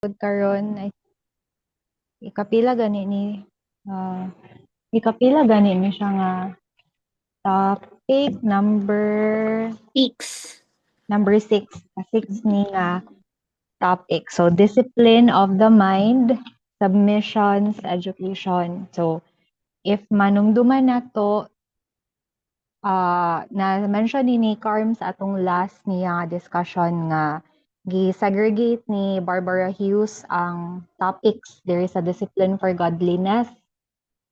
Karon ay ikapila gani ni ah, ikapila gani ni siya nga topic Peaks. number 6 ni nga topic. So discipline of the mind, submissions, education. So if manumduman nato na-mention ni Carm sa atong last niya discussion nga gi-segregate ni Barbara Hughes ang topics there is a discipline for godliness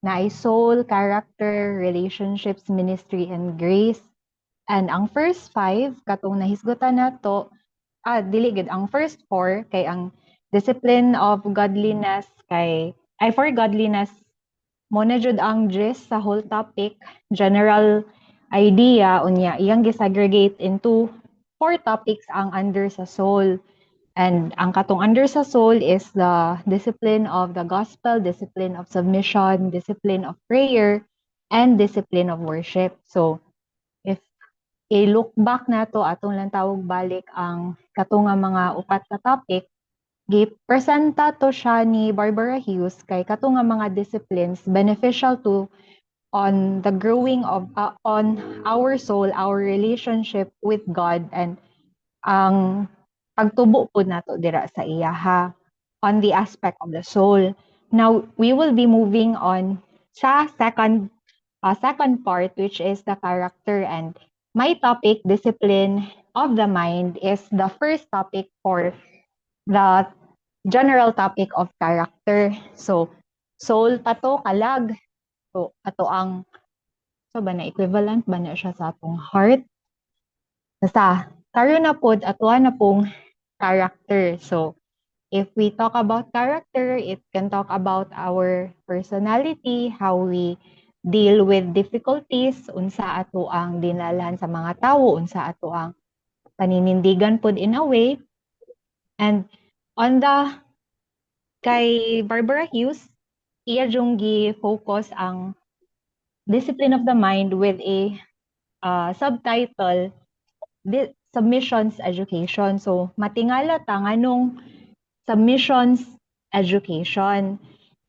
na ay soul, character, relationships, ministry, and grace. And ang first five, katong nahisgutan nato, dili gid ang first four kay ang discipline of godliness for godliness mo na jud ang gist sa whole topic, general idea unya iyang gisegregate into four topics ang under sa soul. And ang katong under sa soul is the discipline of the gospel, discipline of submission, discipline of prayer, and discipline of worship. So, if i-look back na to, atong lang tawag balik ang katong nga mga upat ka topic, gipresenta to siya ni Barbara Hughes kay katong nga mga disciplines beneficial to on the growing of on our soul, our relationship with God, and ang pagtubo po nato dira sa iya ha on the aspect of the soul. Now we will be moving on sa second part, which is the character, and my topic, discipline of the mind, is the first topic for the general topic of character. So soul pato kalag, so ato ang so ba na equivalent ba na siya sa atong heart. Basta karon na pod ato na pong character. So if we talk about character, it can talk about our personality, how we deal with difficulties, unsa ato ang dinalhan sa mga tawo, unsa ato ang paninindigan pod in a way. And on the kay Barbara Hughes, iya jung gi-focus ang discipline of the mind with a subtitle, submissions education. So matingala ta nganong submissions education.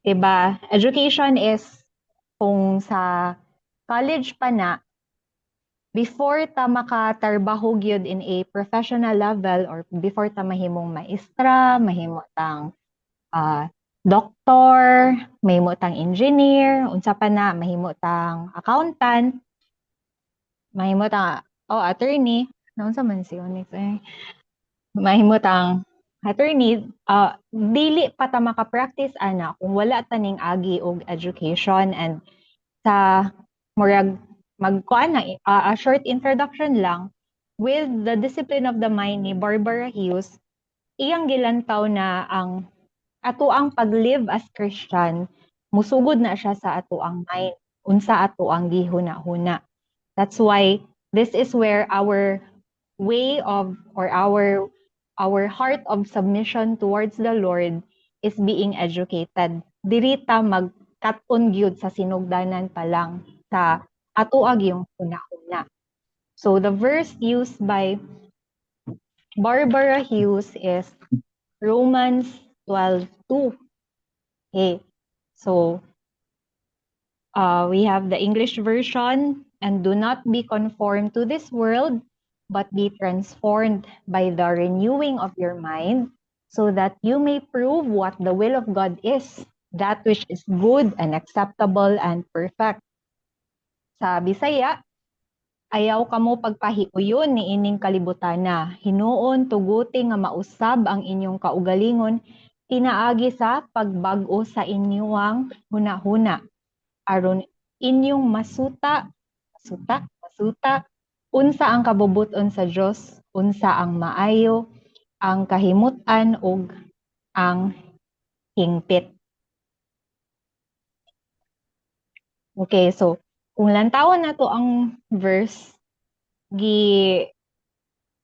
Diba? Education is kung sa college pa na, before ta makatarbaho gyud in a professional level or before ta mahimong maestra, mahimo tang doktor, mahimo tang engineer, unsa pa na, mahimo tang accountant, mahimo tang attorney, naunsa man si Onyx mahimo tang attorney, dili pa ta maka-practice ana kung wala taning agi og education. And sa murag magkuan na a short introduction lang with the discipline of the mind ni Barbara Hughes, iyang gilantaw na ang ato ang pag-live as Christian, musugod na siya sa ato ang mind, unsa ato ang gihuna-huna. That's why this is where our way of or our heart of submission towards the Lord is being educated. Diri ta magkat-on gyud sa sinugdanan pa lang sa atuag yung una-una. So the verse used by Barbara Hughes is Romans 12:2. Okay. So we have the English version, and do not be conformed to this world, but be transformed by the renewing of your mind, so that you may prove what the will of God is, that which is good and acceptable and perfect. Sa Bisaya, ayaw kamo pagpahiuyon ni ining kalibutana, hinuon tuguti nga mausab ang inyong kaugalingon, tinaagi sa pagbag-o sa inyong hunahuna, aron inyong masuta, unsa ang kabubuton sa Dios, unsa ang maayo, ang kahimutan ug ang hingpit. Okay, so kung lantawon nato ang verse,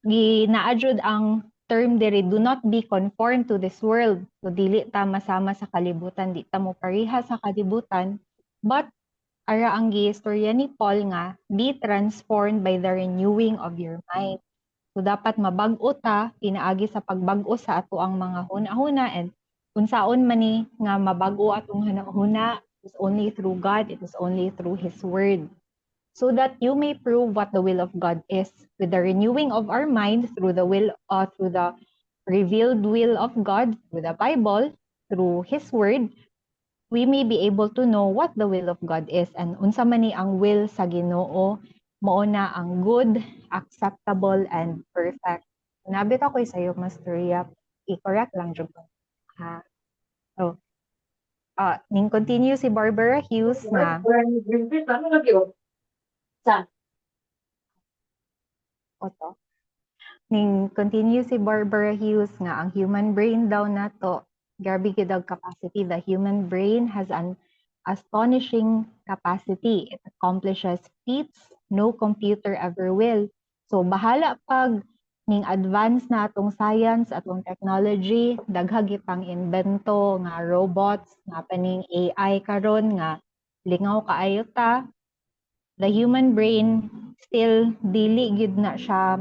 naadjud ang term diri, do not be conformed to this world. So dili ta masama sa kalibutan, di ta mo pareha sa kalibutan, but ara ang giistorya ni Paul nga, be transformed by the renewing of your mind. So dapat mabag-o ta pinaagi sa pagbag-o sa ato ang mga huna-huna, and unsaon man ni nga mabag-o atong huna-huna, is only through God, it is only through His Word. So that you may prove what the will of God is, with the renewing of our mind through through the revealed will of God, through the Bible, through His Word, we may be able to know what the will of God is, and unsa man ni ang will sa Ginoo, mao na ang good, acceptable, and perfect. Nabit ako sa iyo, Master Yap. I-correct lang jud ko. Ha. So, ning continue si Barbara Hughes na oto. Ning continue si Barbara Hughes nga ang human brain daw nato, grabe gid ang capacity. The human brain has an astonishing capacity. It accomplishes feats no computer ever will. So bahala pag ning advance na atong science, atong technology, daghag pang invento nga robots, nga paning AI karon nga lingaw kaayo ta, the human brain still dili gid na siya,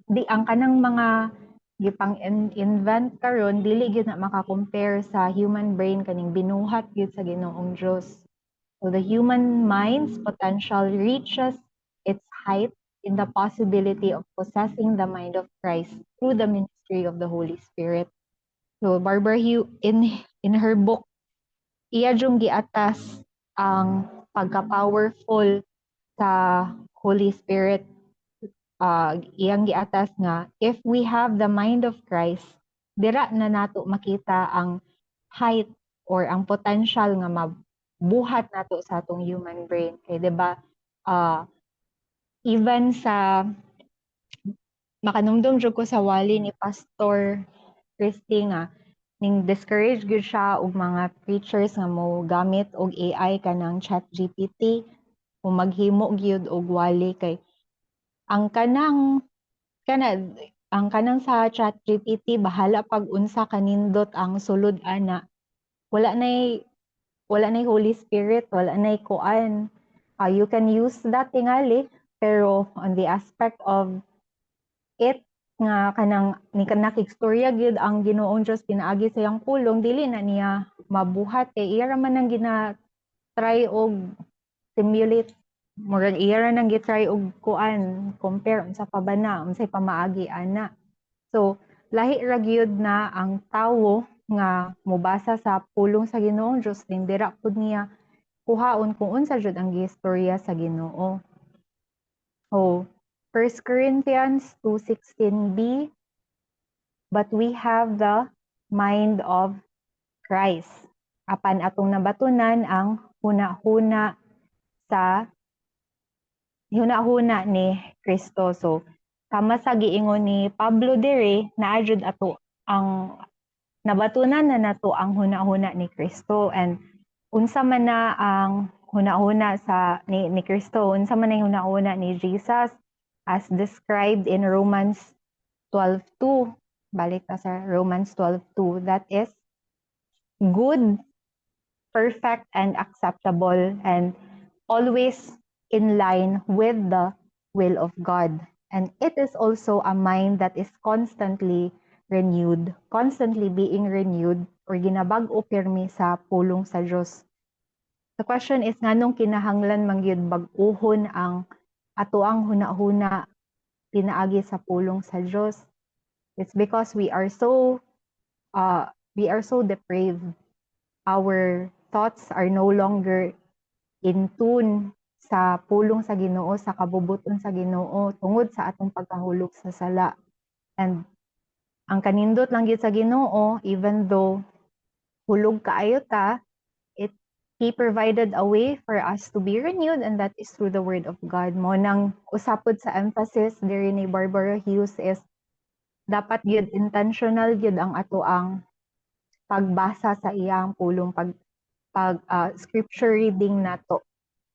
di ang kanang mga gipang invent karon dili gid na maka-compare sa human brain kaning binuhat gid sa Ginoong Dios. So the human mind's potential reaches its height in the possibility of possessing the mind of Christ through the ministry of the Holy Spirit. So Barbara Hughes in her book, iya jung giatas ang pagka-powerful sa Holy Spirit. Iyang giatas nga, if we have the mind of Christ, dira na nato makita ang height or ang potential nga mabuhat nato sa atong human brain. Kay 'di ba, even sa makanumdum jud ko sa wali ni Pastor Christy nga ning discourage gyud siya og mga preachers nga mo gamit og AI kanang ChatGPT o maghimo gyud og wali, kay ang kanang sa ChatGPT bahala pag unsa kanindot ang sulod ana. Wala nay Holy Spirit, wala nay kuan. You can use that tingali, pero on the aspect of it nga kanang ni nakigstorya gyud ang Ginoong Dios pinaagi sa iyang pulong, dili na niya mabuhat kay iya ra man nang gina-try og simulate, murag iya ra nang gitry og kuan, compare unsa pa ba na, unsay pamaagi ana. So lahi ra gyud na ang tawo nga mobasa sa pulong sa Ginoong Dios, ning dira pud niya kuhaon kung unsa jud ang giistorya sa Ginoo. So 1 Corinthians 2:16b, but we have the mind of Christ. Apan atong nabatunan ang huna-huna ni Kristo. So kama sa giingon ni Pablo diri, naa jud ato ang nabatunan na nato ang huna-huna ni Kristo, and unsa man na ang huna-huna ni Kristo, unsa man ang huna-huna ni Jesus as described in Romans 12:2. Balik ta sa Romans 12:2, that is good, perfect, and acceptable, and always in line with the will of God. And it is also a mind that is constantly renewed, constantly being renewed, or ginabag-o pirmi sa pulong sa Dios. The question is, nganong kinahanglan man gyud bag-ohon ang ato ang huna-huna pinaagi sa pulong sa Dios? It's because we are so depraved. Our thoughts are no longer in tune sa pulong sa Ginoo, sa kabubuton sa Ginoo tungod sa atong pagkahulog sa sala. And ang kanindot lang gyud sa Ginoo, even though hulog kaayo ta, He provided a way for us to be renewed, and that is through the Word of God. Mo nang usapod sa emphasis diri ni Barbara Hughes is dapat gyud intentional gyud ang ato ang pagbasa sa iyang pulong, scripture reading nato.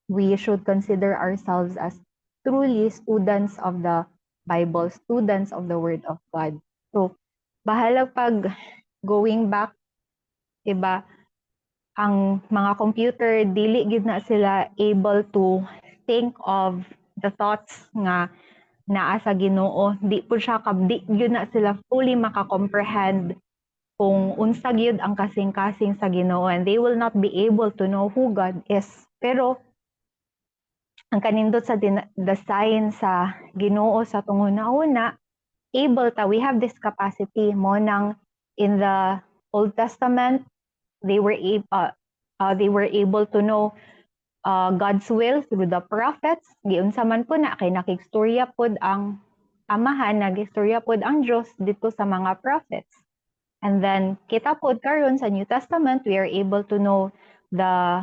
We should consider ourselves as truly students of the Bible, students of the Word of God. So, bahala pag going back, iba, ang mga computer, dili gid na sila able to think of the thoughts nga naa sa Ginoo, di gyud na sila fully maka-comprehend kung unsa gyud ang kasing-kasing sa Ginoo, and they will not be able to know who God is. Pero ang kanindot sa design sa Ginoo sa tunguna-una, we have this capacity mo nang in the Old Testament, they were able to know God's will through the prophets. Giunsa man po na kay nakigstorya pod ang Amahan, nagistorya pod ang Dios dito sa mga prophets. And then kita pod karon sa New Testament, we are able to know the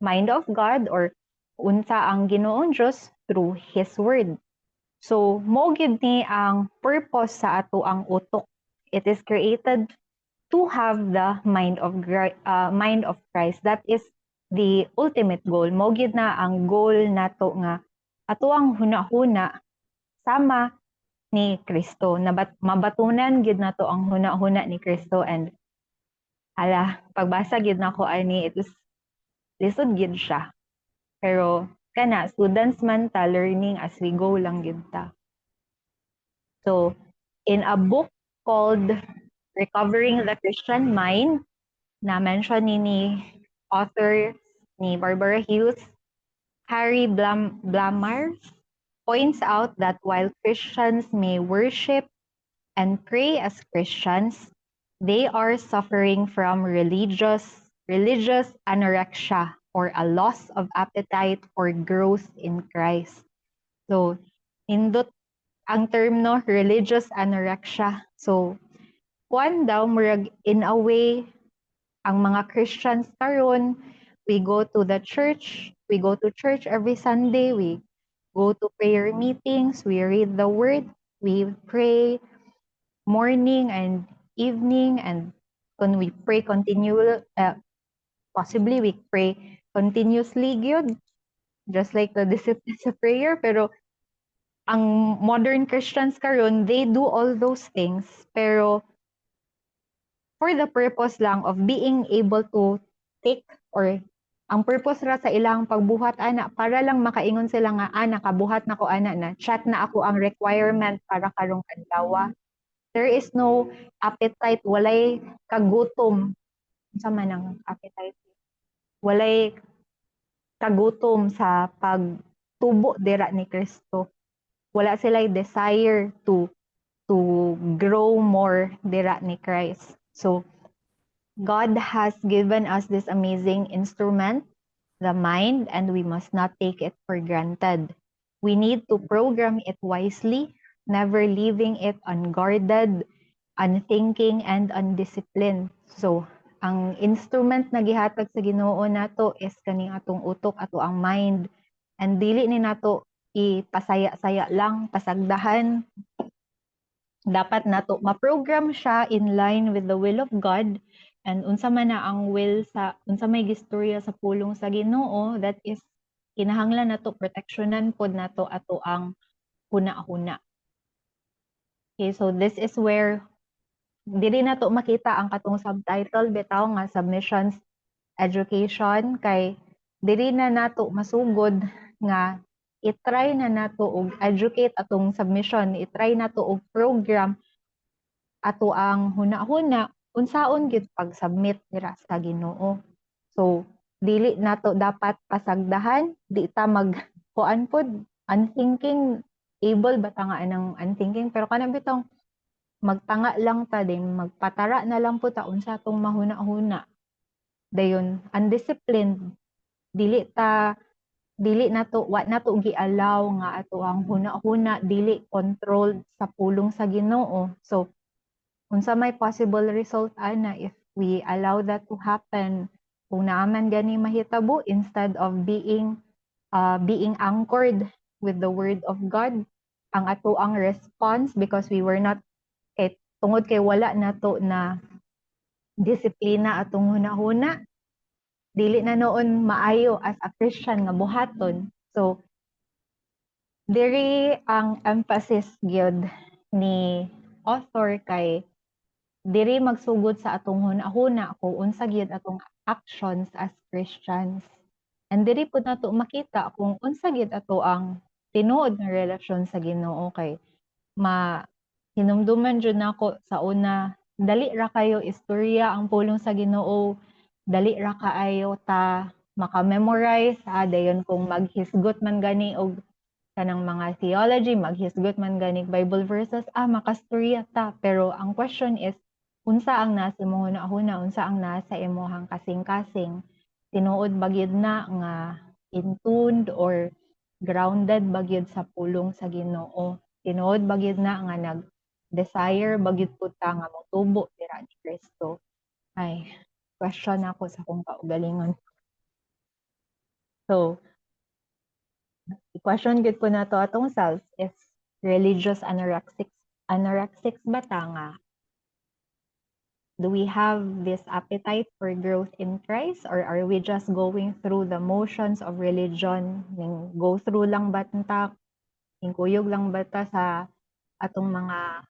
mind of God or unsa ang Ginoong Dios through His Word. So mo gyud ni ang purpose sa ato ang utok. It is created to have the mind of Christ. That is the ultimate goal. Mo gyud na ang goal nato nga ato ang hunahuna sama ni Kristo. Mabatunan gyud nato ang huna-huna ni Kristo, and pagbasa gyud nako ani, it is lisod gyud siya. Pero kana students man ta, learning as we go lang gyud ta. So in a book called Recovering the Christian Mind, na mention ni author ni Barbara Hughes, Harry Blamire points out that while Christians may worship and pray as Christians, they are suffering from religious anorexia, or a loss of appetite for growth in Christ. So, indot ang term no, religious anorexia. So, kuan daw murag in a way ang mga Christians karon, we go to church every Sunday, we go to prayer meetings, we read the word, we pray morning and evening, and when we pray possibly we pray continuously gyud, just like the discipline sa prayer. Pero ang modern Christians karon, they do all those things, pero for the purpose lang of being able to take, or ang purpose ra sa ilang pagbuhat ana, para lang makaingon sila nga nakabuhat na ko ana, na chat na ako ang requirement para karong adlaw. There is no appetite, walay kagutom. Unsa man ang appetite? Walay kagutom sa pagtubo dira ni Kristo. Wala sila desire to grow more dira ni Christ. So God has given us this amazing instrument, the mind, and we must not take it for granted. We need to program it wisely, never leaving it unguarded, unthinking, and undisciplined. So, ang instrument na gihatag sa Ginoo nato is kaning atong utok, ato ang mind. And dili ni nato ipasaya-saya lang, pasagdahan. Dapat nato ma-program siya in line with the will of God. And unsa man na ang will unsa may gistorya sa pulong sa Ginoo, that is kinahanglan nato proteksyonan pod nato ato ang huna-huna. Okay, so this is where diri nato makita ang katong subtitle bitaw nga submissions education, kay diri na nato masugod nga i-try na nato og educate atong submission, i-try nato og program ato ang huna-huna unsaon gyud pag-submit dira sa Ginoo. So dili nato dapat pasagdahan, di ta kuan pod unthinking, able ba ta nga anang unthinking, pero kana bitong magtanga lang ta din, magpatara na lang po ta unsa tong mahuna-huna. Dayon undisciplined, dili nato wa nato gialaw nga ato ang huna-huna dili controlled sa pulong sa Ginoo. So unsa may possible result ana if we allow that to happen? Kung naaman gani mahitabo, instead of being anchored with the word of God, ang ato ang response, because we were not tungod kay wala nato na disiplina atong huna-huna, dili na noon maayo as a Christian nga buhaton. So diri ang emphasis gyud ni author kay diri magsugod sa atong huna-huna kung unsa gyud atong actions as Christians. And diri pud nato makita kung unsa gyud ato ang tinuod nga relasyon sa Ginoo kay hinumduman jud nako sa una, dali ra kayo istorya ang pulong sa Ginoo, dali ra kaayo ta maka-memorize, dayon kung maghisgot man gani og kanang mga theology, maghisgot man gani Bible verses, makastorya ta. Pero ang question is, unsa ang nasa imong hunahuna, unsa ang nasa imong kasing-kasing? Tinuod ba gyud na nga in tuned or grounded ba gyud sa pulong sa Ginoo? Tinuod ba gyud na nga nag-desire ba gyud pud ta nga motubo dira ni Kristo? Ay, question ako sa kung kaugalingon. So, i-question gid ko na to atong selves if religious anorexics ba ta nga? Do we have this appetite for growth in Christ, or are we just going through the motions of religion? Ning go through lang ba ta? Ning kuyog lang ba ta sa atong mga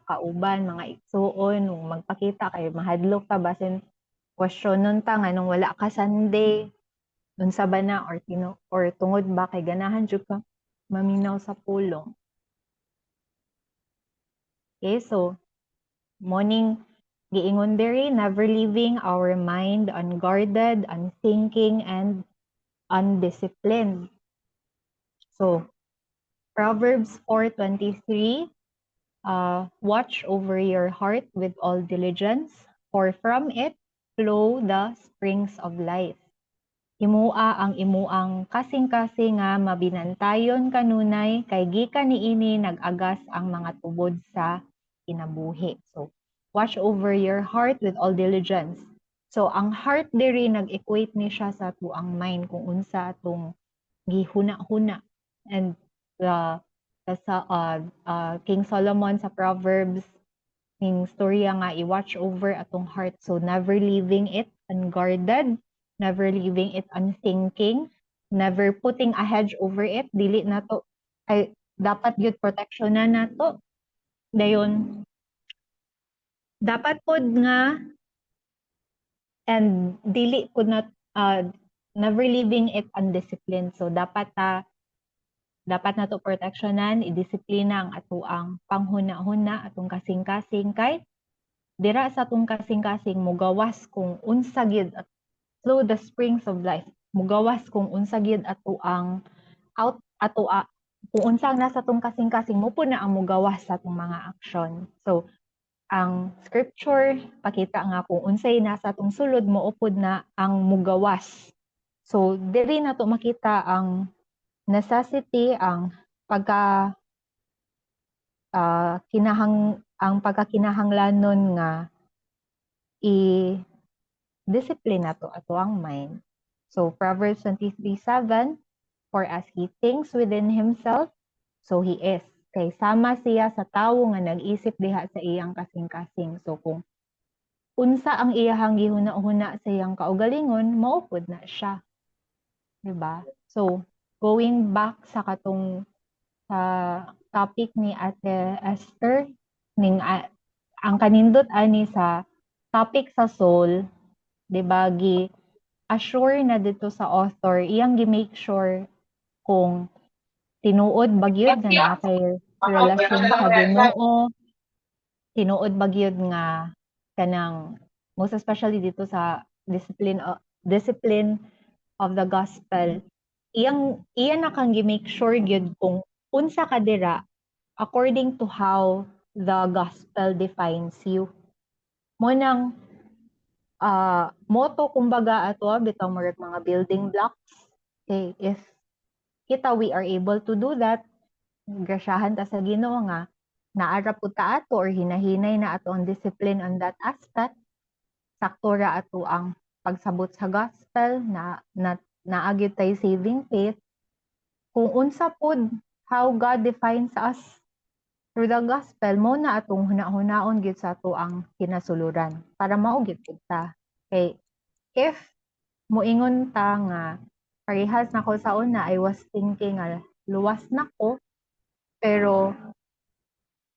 kauban, mga igsuon, magpakita kay mahadlok ta basin questionon ta nga nung wala ka Sunday, unsa ba na or tungod ba kay ganahan jud ka maminaw sa pulong. Okay, so morning giingon diri, never leaving our mind unguarded, unthinking, and undisciplined. So Proverbs 4:23, watch over your heart with all diligence, for from it flow the springs of life. Himua ang imuang kasing-kasing nga mabinantayon kanunay, kay gikan niini nag-agas ang mga tubod sa kinabuhi. So, watch over your heart with all diligence. So, ang heart diri nag-equate ni siya sa tuang mind kung unsa atong gihuna-huna. And King Solomon sa Proverbs, ning storya nga i-watch over atong heart. So, never leaving it unguarded, never leaving it unthinking, never putting a hedge over it, dili na to, ay dapat yun protection na to. Dayon, dapat pod nga, and dili pod na, never leaving it undisciplined. So, dapat na to protectionan, i-disiplina ang atuang panghuna-huna, atong kasing-kasing, kay dira sa atong kasing-kasing mugawas kung unsa gyud flow the springs of life, mugawas kung unsa gyud atuang kung unsa ang nasa atong kasing-kasing mo po na ang mugawas sa atong mga aksyon. So ang scripture pakita nga kung unsay nasa atong sulod mo upod na ang mugawas. So diri na to makita ang necessity, ang ang pagkakinahanglanon nga i-discipline na to ato ang mind. So Proverbs 23:7, for as he thinks within himself, so he is. Kay sama siya sa tawo nga nag-isip diha sa iyang kasing-kasing. So kung unsa ang iyahang gihuna-huna sa iyang kaugalingon, maupod na siya. Diba? So going back sa katong topic ni Ate Esther, ang kanindot ani sa topic sa soul, diba, assure na dito sa author, iyang gi-make sure kung tinuod ba gyud nga naa kay relasyon sa Ginoo, tinuod ba gyud nga kanang most especially dito sa discipline of the gospel, iyan na kang gi-make sure gyud kung unsa ka dira according to how the gospel defines you. Mo nang motto kumbaga ato bitaw mga building blocks. Okay, if we are able to do that, grasyahan ta sa Ginoo nga naara pud ta ato or hinahinay na ato ang discipline on that aspect, sakto ra ato ang pagsabot sa gospel na naagyud tay saving faith. Kung unsa pud how God defines us through the gospel, mo na atong huna-hunaon gyud sa ato ang kinasuluran para mao gyud ta. Okay, if moingon ta nga parehas na ko sa una, I was thinking luwas na ko, pero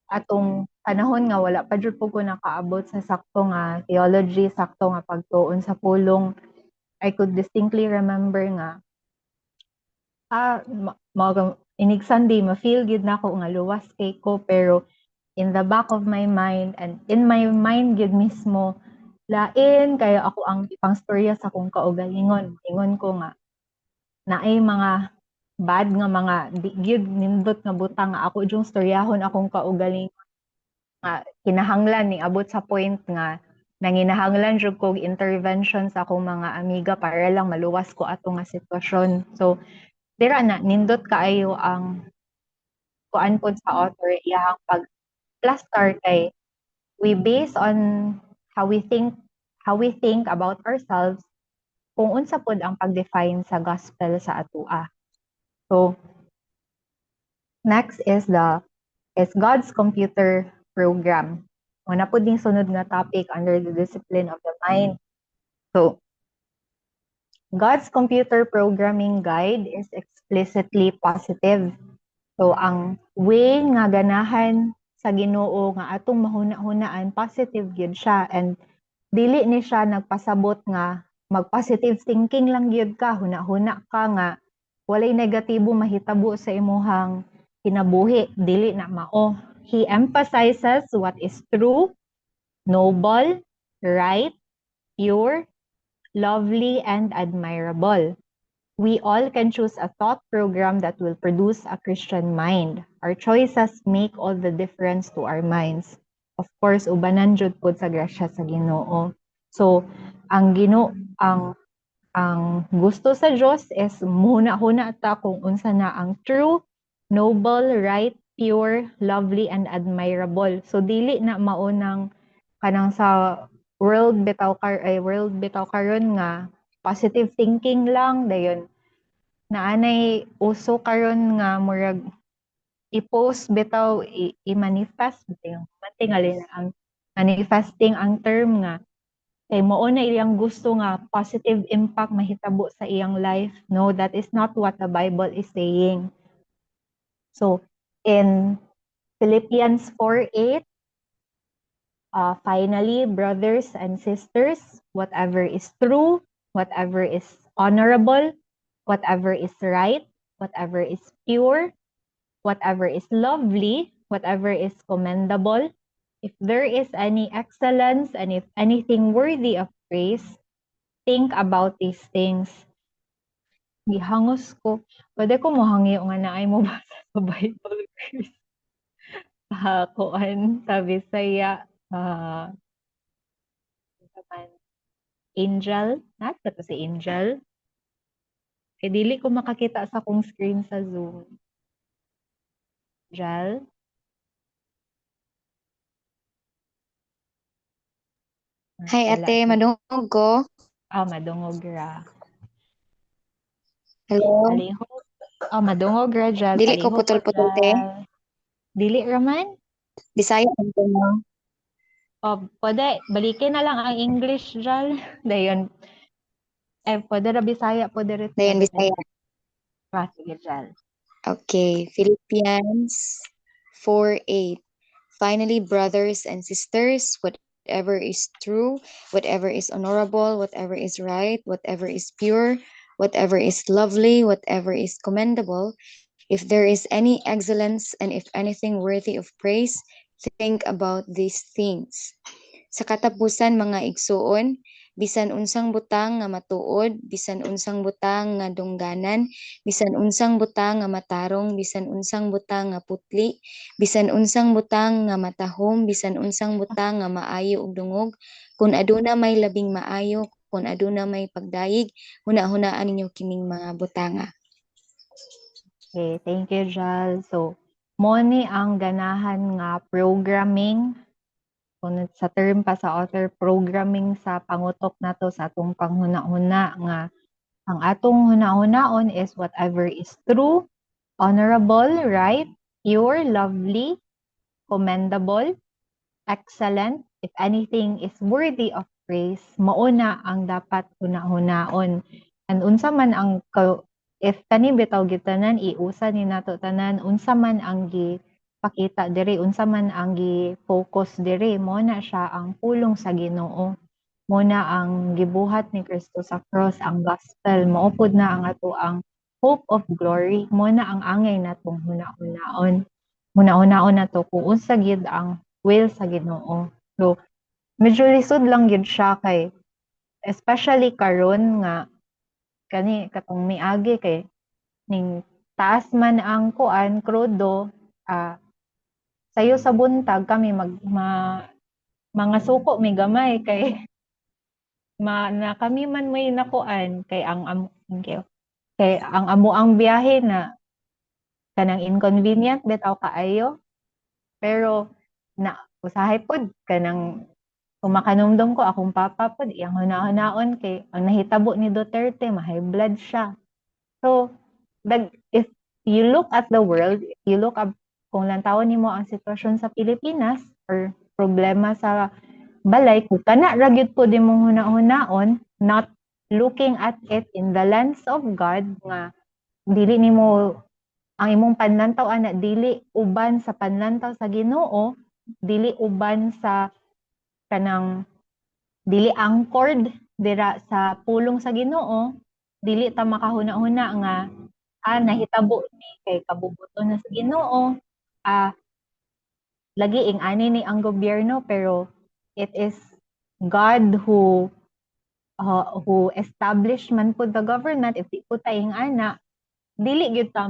atong panahon nga wala pa jud ko nakaabot sa sakto nga theology, sakto nga pagtuon sa pulong, I could distinctly remember nga inig Sunday ma-feel gid nako nga luwas kay ko, pero in the back of my mind and in my mind gid mismo, lain kaya ako ang ipangstorya sa akong kaugalingon. Ingon ko nga naay mga bad nga mga di gyud nindot nga butang nga ako jung storyahon akong kaugalingon nga kinahanglan ni abot sa point nga nanginahanglan jud kog intervention sa akong mga amiga para lang maluwas ko ato nga sitwasyon. So dira na nindot kaayo ang kuan pod sa author iyang pag-plaster kay we base on how we think about ourselves kung unsa pod ang pag-define sa gospel sa atoa. So next is God's computer program. Una po ding sunod nga topic under the discipline of the mind. So, God's computer programming guide is explicitly positive. So, ang way nga ganahan sa Ginoo nga atong mahuna-hunaan, positive gyud siya, and dili ni siya nagpasabot nga mag-positive thinking lang gyud ka, huna-huna ka nga walay negatibo mahitabo sa imuhang kinabuhi, dili na mao. He emphasizes what is true, noble, right, pure, lovely, and admirable. We all can choose a thought program that will produce a Christian mind. Our choices make all the difference to our minds. Of course, ubanan jud pud sa grasya sa Ginoo. So, ang ang gusto sa Diyos is muna-huna ta kung unsa na ang true, noble, right, pure, lovely, and admirable. So dili na maunang kanang sa world bitaw karon nga positive thinking lang dayon naanay uso karon nga murag i-post bitaw i-manifest bitaw mantingali na ang manifesting ang term nga kay mao na iyang gusto nga positive impact mahitabo sa iyang life. No, that is not what the Bible is saying. So in Philippians 4:8, finally, brothers and sisters, whatever is true, whatever is honorable, whatever is right, whatever is pure, whatever is lovely, whatever is commendable, if there is any excellence and if anything worthy of praise, think about these things. Gihangos ko. Pwede ko mohangi nga naay mo basa sa Bible verse. Kuan sa Bisaya. Angel. Nasa to si Angel. Kaya dili ko makakita sa kong screen sa Zoom. Angel. Hi ate, madungog ko. Madungog ra. Hello. Palihog. Madungog ra, Jal. Dili ko Palihog putol-putol te. Dili raman? Bisaya man ko mo. Pwede, balikin na lang ang English, Jal. Dayon. Pwede ra Bisaya, pwede rin. Dayon Bisaya. Sige, Jal. Okay, Philippians 4:8. Finally, brothers and sisters, whatever is true, whatever is honorable, whatever is right, whatever is pure, whatever is lovely, whatever is commendable, if there is any excellence and if anything worthy of praise, think about these things. Sa katapusan mga igsuon, bisan unsang butang nga matuod, bisan unsang butang nga dungganan, bisan unsang butang nga matarong, bisan unsang butang nga putli, bisan unsang butang nga matahom, bisan unsang butang nga maayo ug dungog, kun aduna may labing maayo, kun aduna may pagdayig, huna-hunaan ninyo kining mga butanga. Okay, thank you, Jal. So, mo ni ang ganahan nga programming kung sa term pa sa author, programming sa pangutok nato sa atong panghuna-huna nga ang atong huna-hunaon is whatever is true, honorable, right, pure, lovely, commendable, excellent, if anything is worthy of praise, mauna ang dapat huna-hunaon. And unsa man ang if kani bitaw gitanan iusa ni nato tanan unsa man ang pakita diri unsa man ang gi-focus diri mo na siya ang pulong sa Ginoo, mo na ang gibuhat ni Kristo sa cross, ang gospel, mao pud na ang ato ang hope of glory mo na ang angay natong huna-hunaon. Huna-hunaon na to kung unsa gid ang will sa Ginoo. So medyo lisod lang gid siya kay especially karon nga kani katong miagi kay ning taas man ang kuan krudo sayo sa buntag kami mga suko may gamay kay na kami man may nakuan kay kay ang amuang biyahe na kanang inconvenient bitaw kaayo pero na usahay pod kanang kumakanumdum ko akong papa pod iyang hunahanaon kay ang nahitabo ni Duterte ma-high blood siya. So if you look at the world, if you look up kung lantawon nimo ang sitwasyon sa Pilipinas or problema sa balay kung kana ra gyud po di mong huna-hunaon, not looking at it in the lens of God nga dili nimo ang imong panlantaw ana dili uban sa panlantaw sa Ginoo, dili uban sa kanang dili anchored dira sa pulong sa Ginoo, dili ta makahuna-huna nga nahitabo ni kay kabubuton na sa Ginoo. Lagi ing ani ni ang gobyerno pero it is God who established man po the government. If di po tayong ana dili gyud ta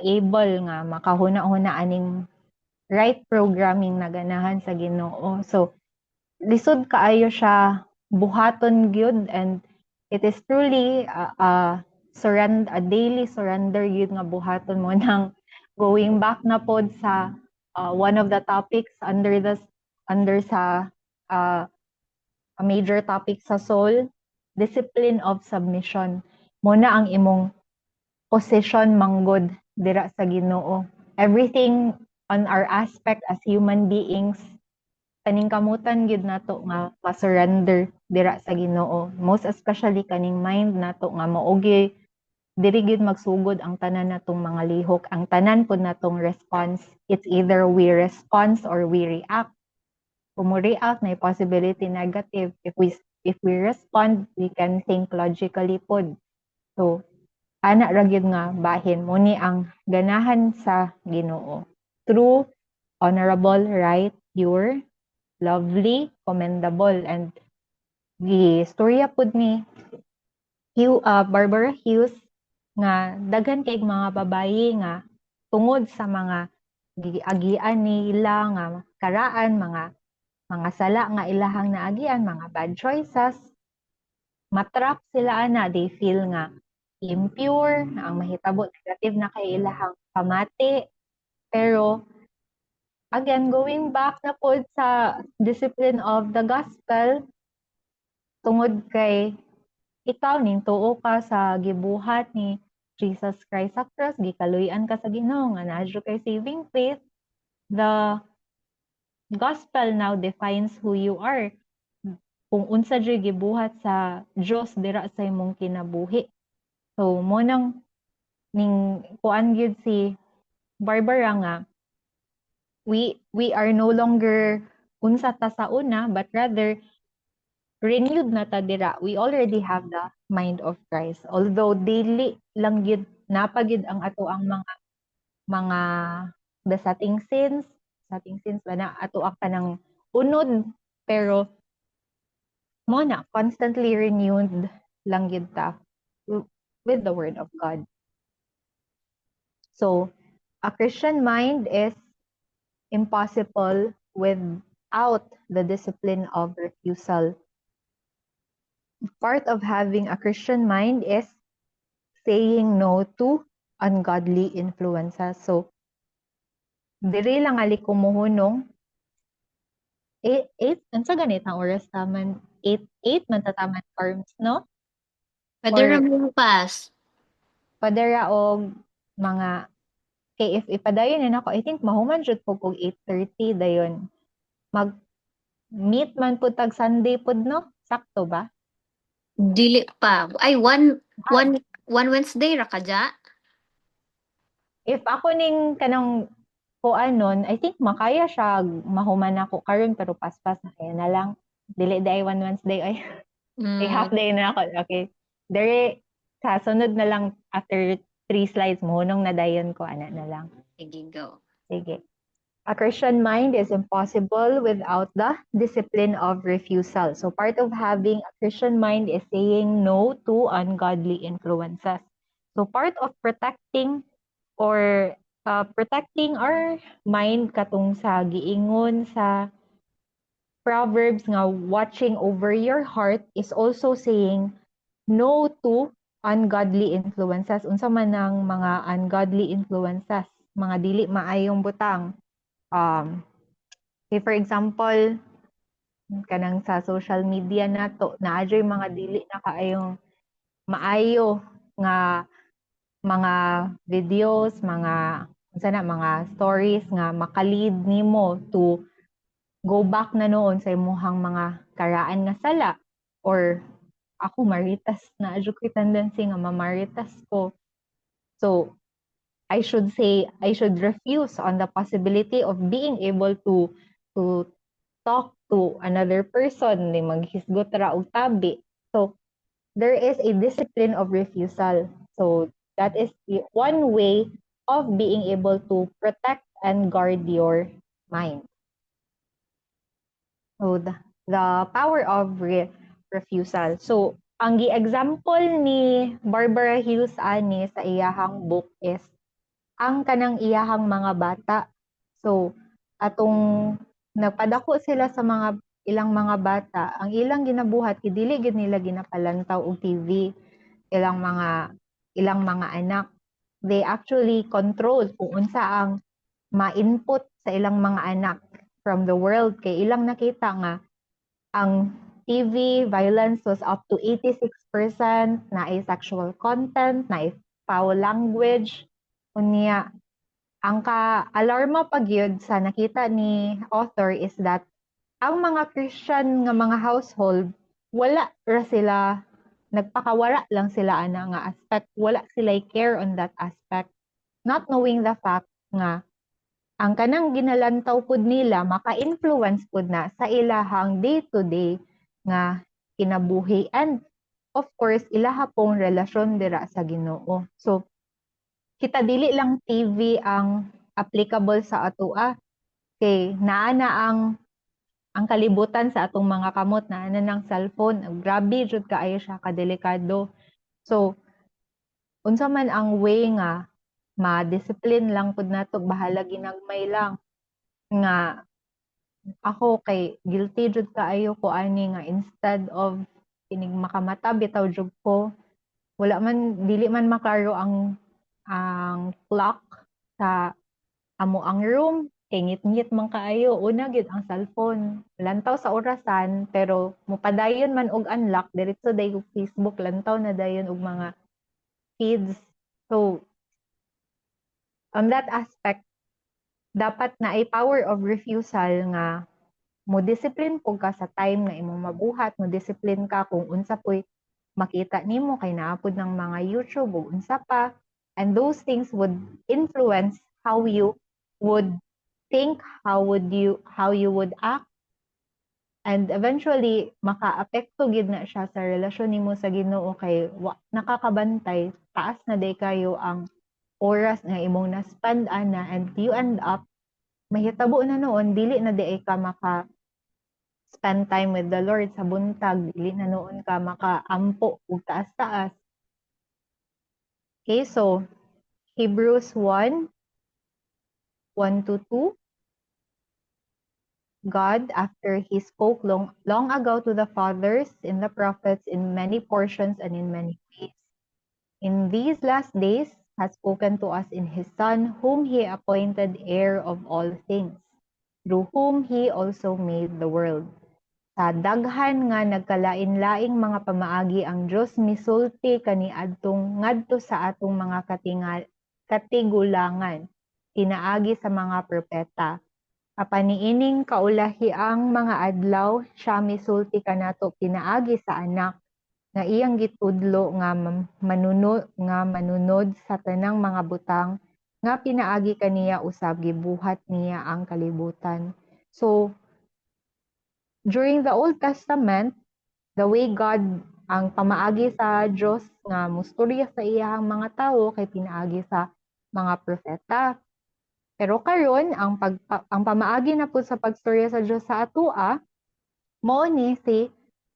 able nga makahuna-huna aning right programming na ganahan sa Ginoo. So lisod kaayo siya buhaton gyud and it is truly a daily surrender gyud nga buhaton mo nang going back na pod sa one of the topics under sa a major topic sa soul, discipline of submission. Muna ang imong position manggod dira sa Ginoo. Everything on our aspect as human beings kaning kamutan gyud nato nga ma-surrender dira sa Ginoo. Most especially kaning mind nato nga maogi diri gyud magsugod ang tanan natong mga lihok. Ang tanan pud natong response, it's either we respond or we react. Kung mo react na possibility negative. If we respond, we can think logically pod. So ana ra gyud nga bahin mo ni ang ganahan sa Ginoo. True, honorable, right, pure, lovely, commendable, and the storya pod ni Barbara Hughes nga daghan kay mga babayi nga tungod sa mga giagian nila nga karaan, mga sala nga ilahang naagian, mga bad choices, matrap sila ana, they feel nga impure, na ang mahitabo negative na kay ilahang pamati. Pero again, going back na po sa discipline of the gospel, tungod kay ikaw ning tuo ka sa gibuhat ni Jesus Christ sa cross, gikaluyan ka sa Ginoo nga nadyo kay saving faith, the gospel now defines who you are. Kung unsa jud gibuhat sa Dios dira sa imong kinabuhi. So mo nang ning kuan gyud si Barbara nga we are no longer unsa ta sa una but rather renewed na ta dira. We already have the mind of Christ. Although daily lang gyud napagid ang ato ang mga besetting sins ba na ato ang kanang unod pero mo na constantly renewed lang gyud ta with the word of God. So a Christian mind is impossible without the discipline of refusal. Part of having a Christian mind is saying no to ungodly influences. So, diri lang ali kumuhunong 8 unsa ganit ang oras taman 8 man tataman terms no? Padara mo pass. Padara og mga kay if ipadayon na ako I think mahuman jud po kog 8:30 dayon. Mag meet man pud tag Sunday pud no? Sakto ba? Dili pa. Ay, one Wednesday ra kadya. If ako ning kanang kuanon, I think makaya siya mahuman ako karon pero paspas na kaya na lang. Dili day one Wednesday ay. Ay half day na ako. Okay. Dere Sa sunod na lang, after 3 slides, mohunong na dayon ko, ana na lang. Sige, go. Sige. A Christian mind is impossible without the discipline of refusal. So part of having a Christian mind is saying no to ungodly influences. So part of protecting or protecting our mind katong sa giingon sa Proverbs nga watching over your heart is also saying no to ungodly influences. Unsa man ang mga ungodly influences, mga dili maayong butang. For example, kanang sa social media nato, naadyo'y mga dili na kaayong maayo nga mga videos, mga unsa na mga stories nga makalead nimo to go back na noon sa imuhang mga karaan nga sala, or ako maritas na adyo ko'y tendency nga mamaritas ko. So I should refuse on the possibility of being able to talk to another person, ni maghisgot ra og tabi. So there is a discipline of refusal. So that is the one way of being able to protect and guard your mind. So the power of refusal. So ang gi-example ni Barbara Hughes ani sa iyahang book is ang kanang iyahang mga bata. So atong nagpadako sila sa mga ilang mga bata, ang ilang ginabuhat dili gid nila ginapalantaw og TV. Ilang mga anak, they actually control kung unsa ang ma-input sa ilang mga anak from the world, kay ilang nakita nga ang TV violence was up to 86% na ay sexual content, na ay foul language. Unya, ang ka-alarma pa gyud sa nakita ni author is that ang mga Christian nga mga household, wala ra sila, nagpakawala lang sila ana nga aspect, wala sila care on that aspect, not knowing the fact nga ang kanang ginalantaw pud nila maka-influence pud na sa ilahang day-to-day nga kinabuhi, and of course ilaha pong relasyon dira sa Ginoo. So kita dili lang TV ang applicable sa atoa, kay naa na ang kalibutan sa atong mga kamot, naa na ng cellphone, grabe jud kaayo siya kadelikado. So unsa man ang way nga ma-discipline lang pud nato, bahala ginagmay lang. Nga ako kay guilty jud kaayo ko ani nga instead of kining makamata bitaw jud ko, wala man, dili man maklaro ang clock sa amo ang room, kay ngit-ngit man kaayo, una gyud ang cellphone. Lantaw sa orasan pero mupadayon man og unlock, diretso day og Facebook, lantaw na dayon og mga feeds. So on that aspect, dapat na ay power of refusal nga mo discipline pug ka sa time na imong mabuhat, mo discipline ka kung unsa po'y makita nimo, kay naapod ng mga YouTube o unsa pa, and those things would influence how you would think, how you would act, and eventually maka-apekto gid na siya sa relasyon nimo sa Ginoo, kay nakakabantay, taas na day kayo ang oras nga imong na-spend ana, and you end up mahitabo na noon dili na di ka maka spend time with the Lord sa buntag, dili na noon ka makaampo ug taas-taas. Okay, so Hebrews 1:1-2. God, after He spoke long ago to the fathers in the prophets in many portions and in many ways, in these last days has spoken to us in His Son, whom He appointed heir of all things, through whom He also made the world. Sa daghan nga nagkalain-laing mga pamaagi ang Dios misulti kaniadtong ngadto sa atong mga katigulangan, pinaagi sa mga propeta. Apan niining kaulahi ang mga adlaw, siya misulti kanato pinaagi sa anak nga iyang gitudlo nga manunod sa tanang mga butang, nga pinaagi kaniya usab gibuhat niya ang kalibutan. So during the Old Testament, the way God, ang pamaagi sa Diyos nga musturya sa iyang mga tawo kay pinaagi sa mga propeta. Pero karon ang pamaagi na pud sa pagstorya sa Dios sa atoa mao ni si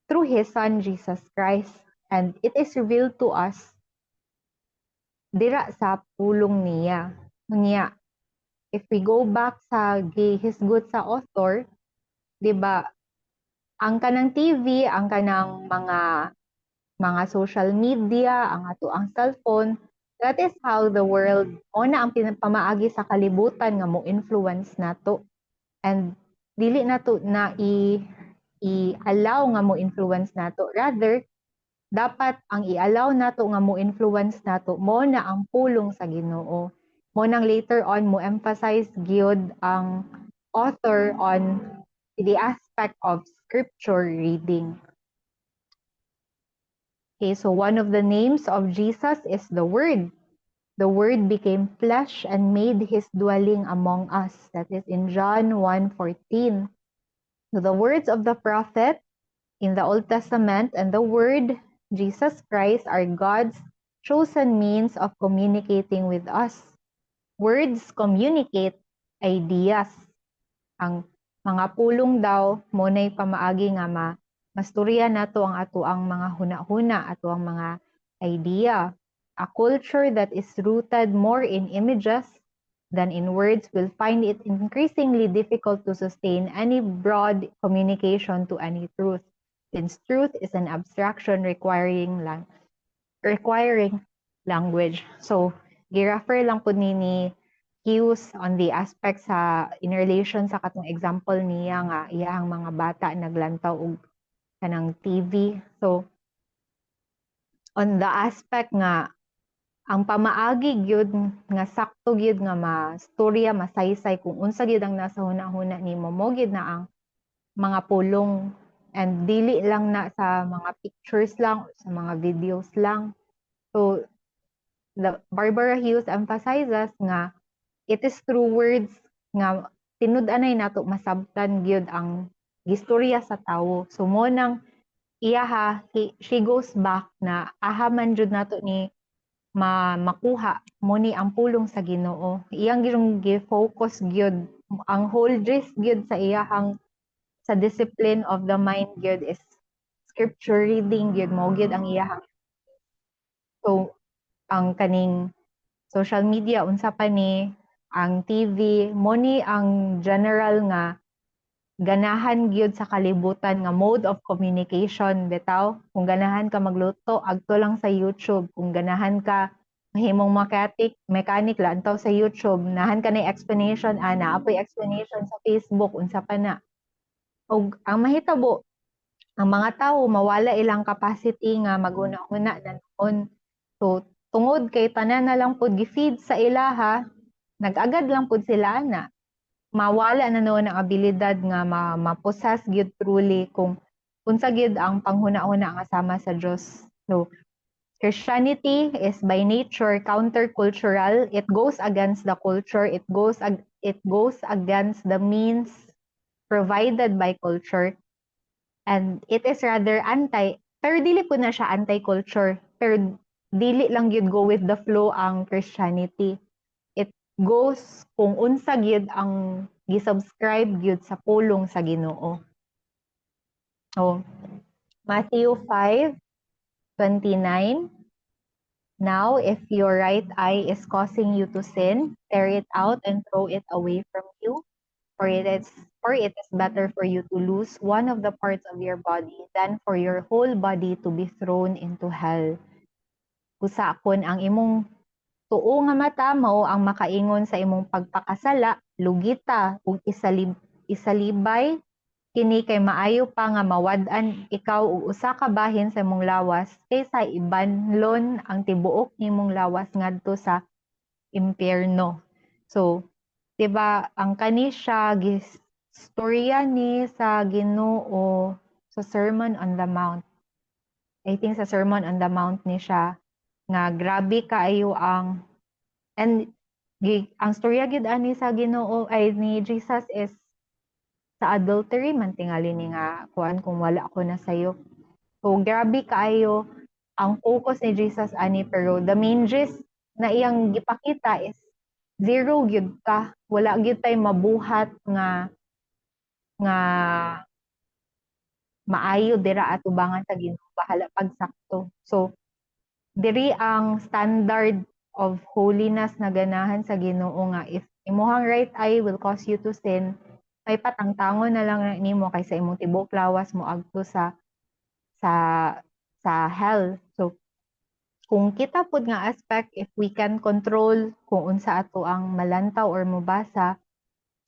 through His Son Jesus Christ, and it is revealed to us dira sa pulong niya. Unya, if we go back sa gihisgot sa author, di ba, ang kanang TV, ang kanang mga social media, ang ato ang cellphone, that is how the world, o na ang pamaagi sa kalibutan nga mo influence nato. And dili nato na i-allow nga mo influence nato. Rather, dapat ang i-allow nato nga mo influence nato mo na ang pulong sa Ginoo. Mo nang later on mo emphasize gyud ang author on the aspect of scripture reading. Okay, so one of the names of Jesus is the Word. The Word became flesh and made His dwelling among us. That is in John 1:14. So the words of the prophet in the Old Testament and the Word, Jesus Christ, are God's chosen means of communicating with us. Words communicate ideas. Ang mga pulong daw, monay pamaagi nga masturya nato ang ato ang mga huna-huna, ato ang mga idea. A culture that is rooted more in images than in words will find it increasingly difficult to sustain any broad communication to any truth, since truth is an abstraction requiring language. So, gi-refer lang po ni Hughes on the aspect sa in relation sa katong example niya nga iyang mga bata naglantaw og kanang TV. So, on the aspect nga ang pamaagi gyud nga sakto gyud nga mastorya masaysay kung unsa gyud ang nasa hunahuna nimo mo gyud na ang mga pulong, and dili lang na sa mga pictures lang, sa mga videos lang. So the Barbara Hughes emphasizes nga it is through words nga tinud-anay nato masabtan gyud ang gistorya sa tawo. So mo nang iyaha, she goes back na aha man jud nato ni makuha mo ni ang pulong sa Ginoo. Iyang gyud gi-focus gyud ang whole gist gyud sa iyahang sa discipline of the mind gyud is scripture reading gyud mo gyud ang iyahang. So ang kaning social media unsa pa ni ang TV mo ni ang general nga ganahan gyud sa kalibutan nga mode of communication bitaw. Kung ganahan ka magluto, agto lang sa YouTube. Kung ganahan ka mahimong mechanic lantaw sa YouTube, nahan ka na explanation, naapoy explanation sa Facebook, unsa pa na. Og ang mahitabo, ang mga tawo mawala ilang capacity nga maguna-una na noon. So tungod kay tanan na lang pud gi-feed sa ilaha, nag-agad lang pud sila na mawala na noon ang abilidad nga ma-possess gyud truly kung unsa gyud ang panghuna-una nga sama sa Dios. So Christianity is by nature countercultural. It goes against the culture. It goes against the means provided by culture. And it is rather pero dili po na siya anti-culture. Pero dili lang gyud go with the flow ang Christianity. It goes kung unsa gyud ang gi-subscribe gyud sa pulong sa Ginoo. So, Matthew 5:29. Now, if your right eye is causing you to sin, tear it out and throw it away from you. For it is better for you to lose one of the parts of your body than for your whole body to be thrown into hell. Usakon ang imong tuo nga mata mao ang makaingon sa imong pagpakasala, lugita ug isalibay kini kay maayo pa nga mawad-an ikaw og usa ka bahin sa imong lawas kaysa ibanlon ang tibuok nimong lawas ngadto sa impyerno. So, 'di ba, ang kani siya gistorya ni sa Ginoo sa Sermon on the Mount. I think sa Sermon on the Mount ni siya nga grabe kaayo ang storya gid ani sa Ginoo ay ni Jesus is sa adultery man tingali ni nga kuan kung wala ko na sayo. So grabe kaayo ang focus ni Jesus ani, pero the main gist na iyang gipakita is zero gyud ka, wala gyud tay mabuhat nga maayo dira atubangan sa Ginoo, bahala pagsakto. So diri ang standard of holiness na ganahan sa Ginoo, nga if imuhang right eye will cause you to sin, may patangtangon na lang nimo kaysa imong tibok lawas mo agto sa sa hell. So kung kita pud nga aspect, if we can control kung unsa ato ang malantaw or mubasa,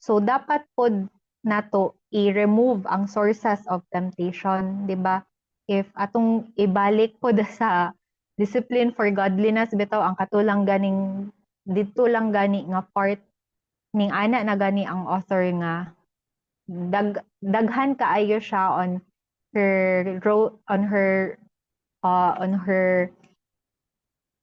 so dapat pod nato i-remove ang sources of temptation, di ba? If atong ibalik pod sa discipline for godliness, bitaw ang katulang ganing dito lang gani nga part ning ana na gani ang author nga daghan kaayo siya on her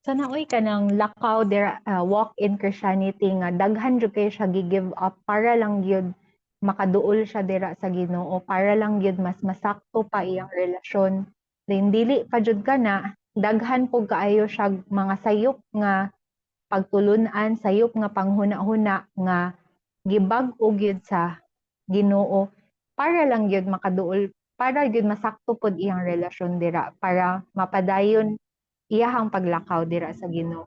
sana oy kanang lakaw there, walk in Christianity, nga daghan jud kay siya gi-give up para lang gyud makaduol siya dira sa Ginoo, para lang gyud mas masakto pa iyang relasyon. Then dili pa jud kana, daghan pug kaayo siya mga sayop nga pagtulunan, sayop nga panghuna-huna nga gibag-o gyud sa Ginoo para lang gyud makaduol, para gyud masakto pod iyang relasyon dira, para mapadayon iyahang paglakaw dira sa Ginoo.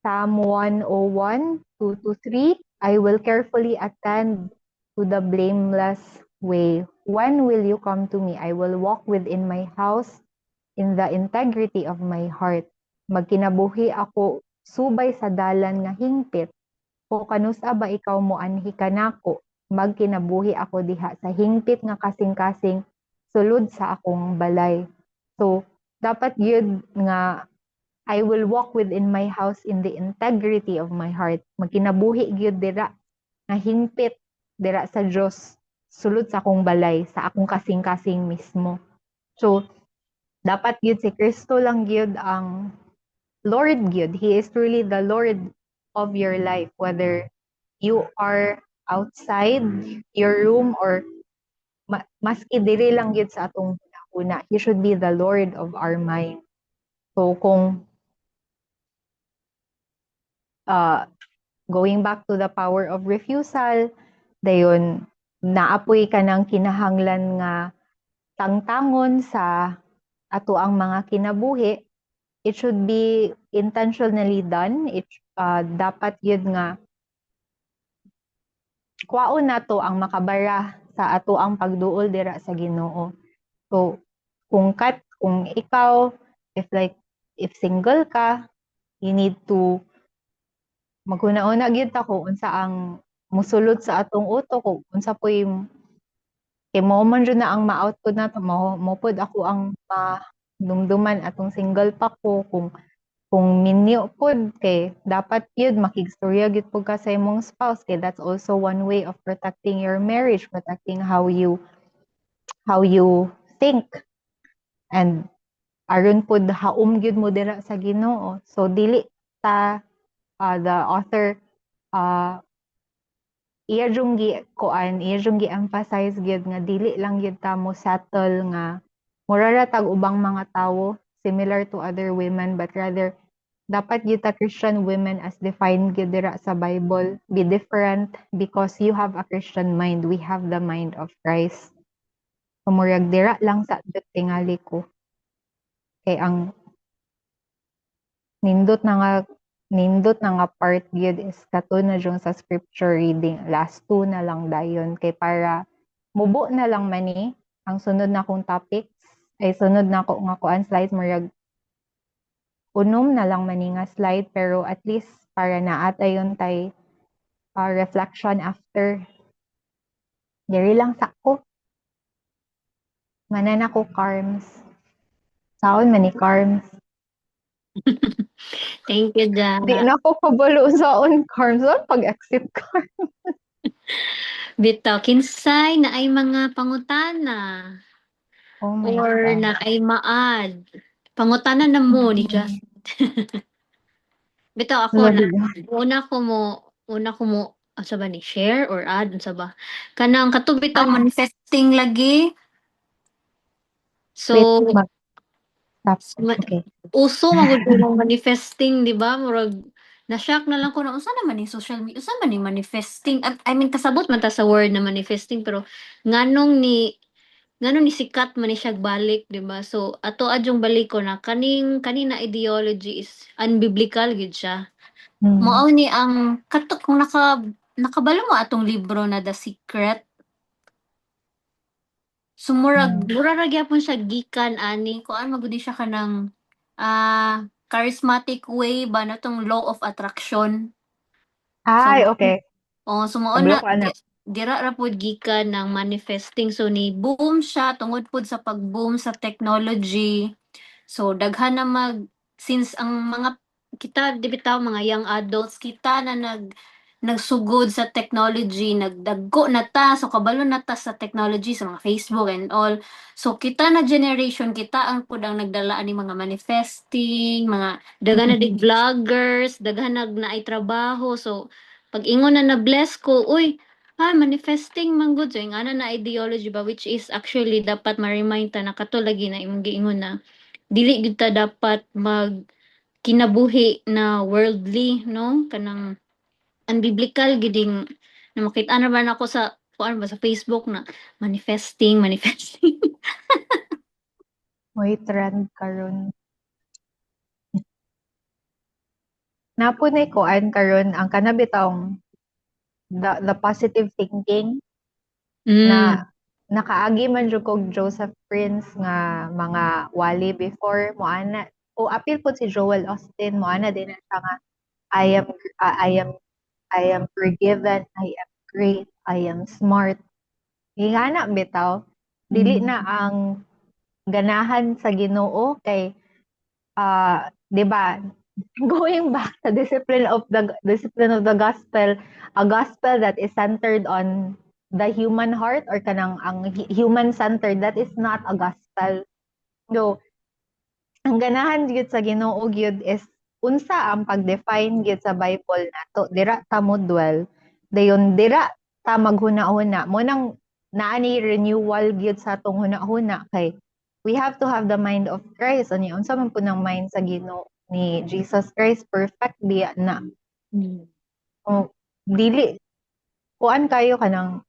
Psalm 101, 2-3, I will carefully attend to the blameless way. When will you come to me? I will walk within my house in the integrity of my heart. Magkinabuhi ako subay sa dalan nga hingpit, o kanusa ba ikaw mo anhi kanako? Magkinabuhi ako diha sa hingpit nga kasing-kasing sulod sa akong balay. So dapat gyud nga I will walk within my house in the integrity of my heart. Magkinabuhi gyud dira nga hingpit dira sa Dios sulod sa akong balay, sa akong kasing-kasing mismo. So dapat gyud si Kristo lang gyud ang Lord gyud. He is truly the Lord of your life, whether you are outside your room or maski diri lang gyud sa atong una. He should be the Lord of our mind. So kung going back to the power of refusal, dayon naapoy ka ng kinahanglan nga tangtangon sa ato ang mga kinabuhi, it should be intentionally done. It dapat yun nga kwaon nato ang makabara sa ato ang pagduol dira sa Ginoo. So kung ikaw, if single ka, you need to maghuna-una gyud ta kung unsa ang musulod sa atong utok, kung unsa po'y kay mo man jud na ang ma-output nato, mo pod ako ang dumduman atong single pa ko, kung minyo pod kay dapat yun makigstorya gyud pud ka sa imong spouse, kay that's also one way of protecting your marriage, protecting how you think, and aron pod haom gyud mo dira sa Ginoo. So dili ta the author iya jung gi-emphasize gyud nga dili lang gyud ta mo settle nga mura ra tag ubang mga tawo similar to other women, but rather dapat gyud ta Christian women as defined gyud dira sa Bible be different because you have a Christian mind, we have the mind of Christ. Murag dira lang sa tingali ko kay ang nindot na nga part gyud is kato na jung sa scripture reading, last two na lang dayon kay para mubo na lang mani ang sunod na kong topics, ay sunod na ko nga kuan slides, murag unom na lang mani nga slide, pero at least para naatayon tay reflection after. Diri lang sakko. Manan ako Carms. Saon man ni Carms. Thank you, Ja. Di na ko kabalo saon Carms. Saon pag-exit Carms? Bitaw, kinsay na ay mga pangutana Oh my or God. na ay maad. Pangutana na mo ni Ja. Bitaw ako na una ko mo asa ba ni share or add unsa ba? Kanang katong bitaw manifesting lagi Wait, So, stop. ma- Okay. uso magud ko ng manifesting, di ba? Murag na-shock na lang ko na unsa naman ni social media, unsa man ni manifesting. I mean kasabot man ta sa word na manifesting pero nganong ni sikat man ni siya balik, di ba? So ato adyong balik ko na kanina ideology is unbiblical gid siya. Mm. Mao ni ang katok kung nakabalo mo atong libro na The Secret. So Mm. mura ra gyapon siya gikan ani kuan magudi siya kanang charismatic way ba na tong law of attraction. So Ay, okay. sumuon Kabalo na ko ana. dira ra pud gikan ng manifesting so ni boom siya tungod pud sa pag-boom sa technology. So daghan na since ang mga kita di bitaw mga young adults kita na nagsugod sa technology, nagdagko na ta, so kabalo na ta sa technology sa mga Facebook and all. So kita na generation kita ang pud ang nagdala ni mga manifesting, mga daghan na dig vloggers, daghan naay trabaho. So pag ingon na bless ko, uy, manifesting man gud so ingana na ideology ba which is actually dapat ma-remind ta na kato lagi na imong giingon na dili gid ta dapat mag kinabuhi na worldly no kanang unbiblical giding na makita na ba ako sa kuan ba sa Facebook na manifesting. May trend karon. Napunay koan karon ang kanabitong the positive thinking Mm. na nakaagi man jud kog Joseph Prince nga mga wali before mo ana o apil po si Joel Austin mo ana din na siya nga I am uh, I am I am forgiven, I am great, I am smart. Ingana bitaw dili na ang ganahan sa Ginoo kay 'di ba going back to discipline of the gospel, a gospel that is centered on the human heart or kanang ang human centered, that is not a gospel. No, ang ganahan gyud sa Ginoo gyud is unsa ang pag-define gyud sa Bible nato, dira ta mo dwell, dayon dira ta maghuna-huna mo nang naa ni renewal gyud sa atong huna-huna kay we have to have the mind of Christ. Ani unsa man po ng mind sa Ginoo ni Jesus Christ, perfect diya na. Mm. O dili kuan kayo kanang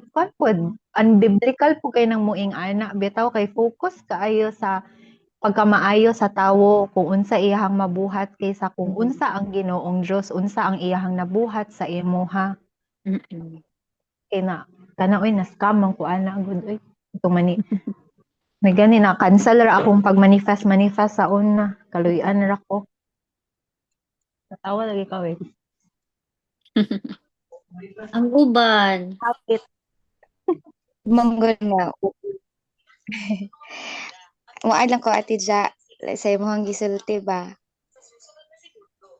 kuan pod unbiblical po kay nang muing ana bitaw kay focus kaayo sa pagkamaayo sa tawo kung unsa iyahang mabuhat kaysa kung unsa ang Ginoong Dios, unsa ang iyahang nabuhat sa imuha. Mm-mm. Kay na kana oy na-scam man ko ana gud oy. Ito mani may gani na cancel ra akong pag-manifest sa una. Kaluyan ra ko. Natawa lagi ka eh. Ang uban. Hapit. Manggol nga. Muad lang ko ati ja sa imong gisulti ba.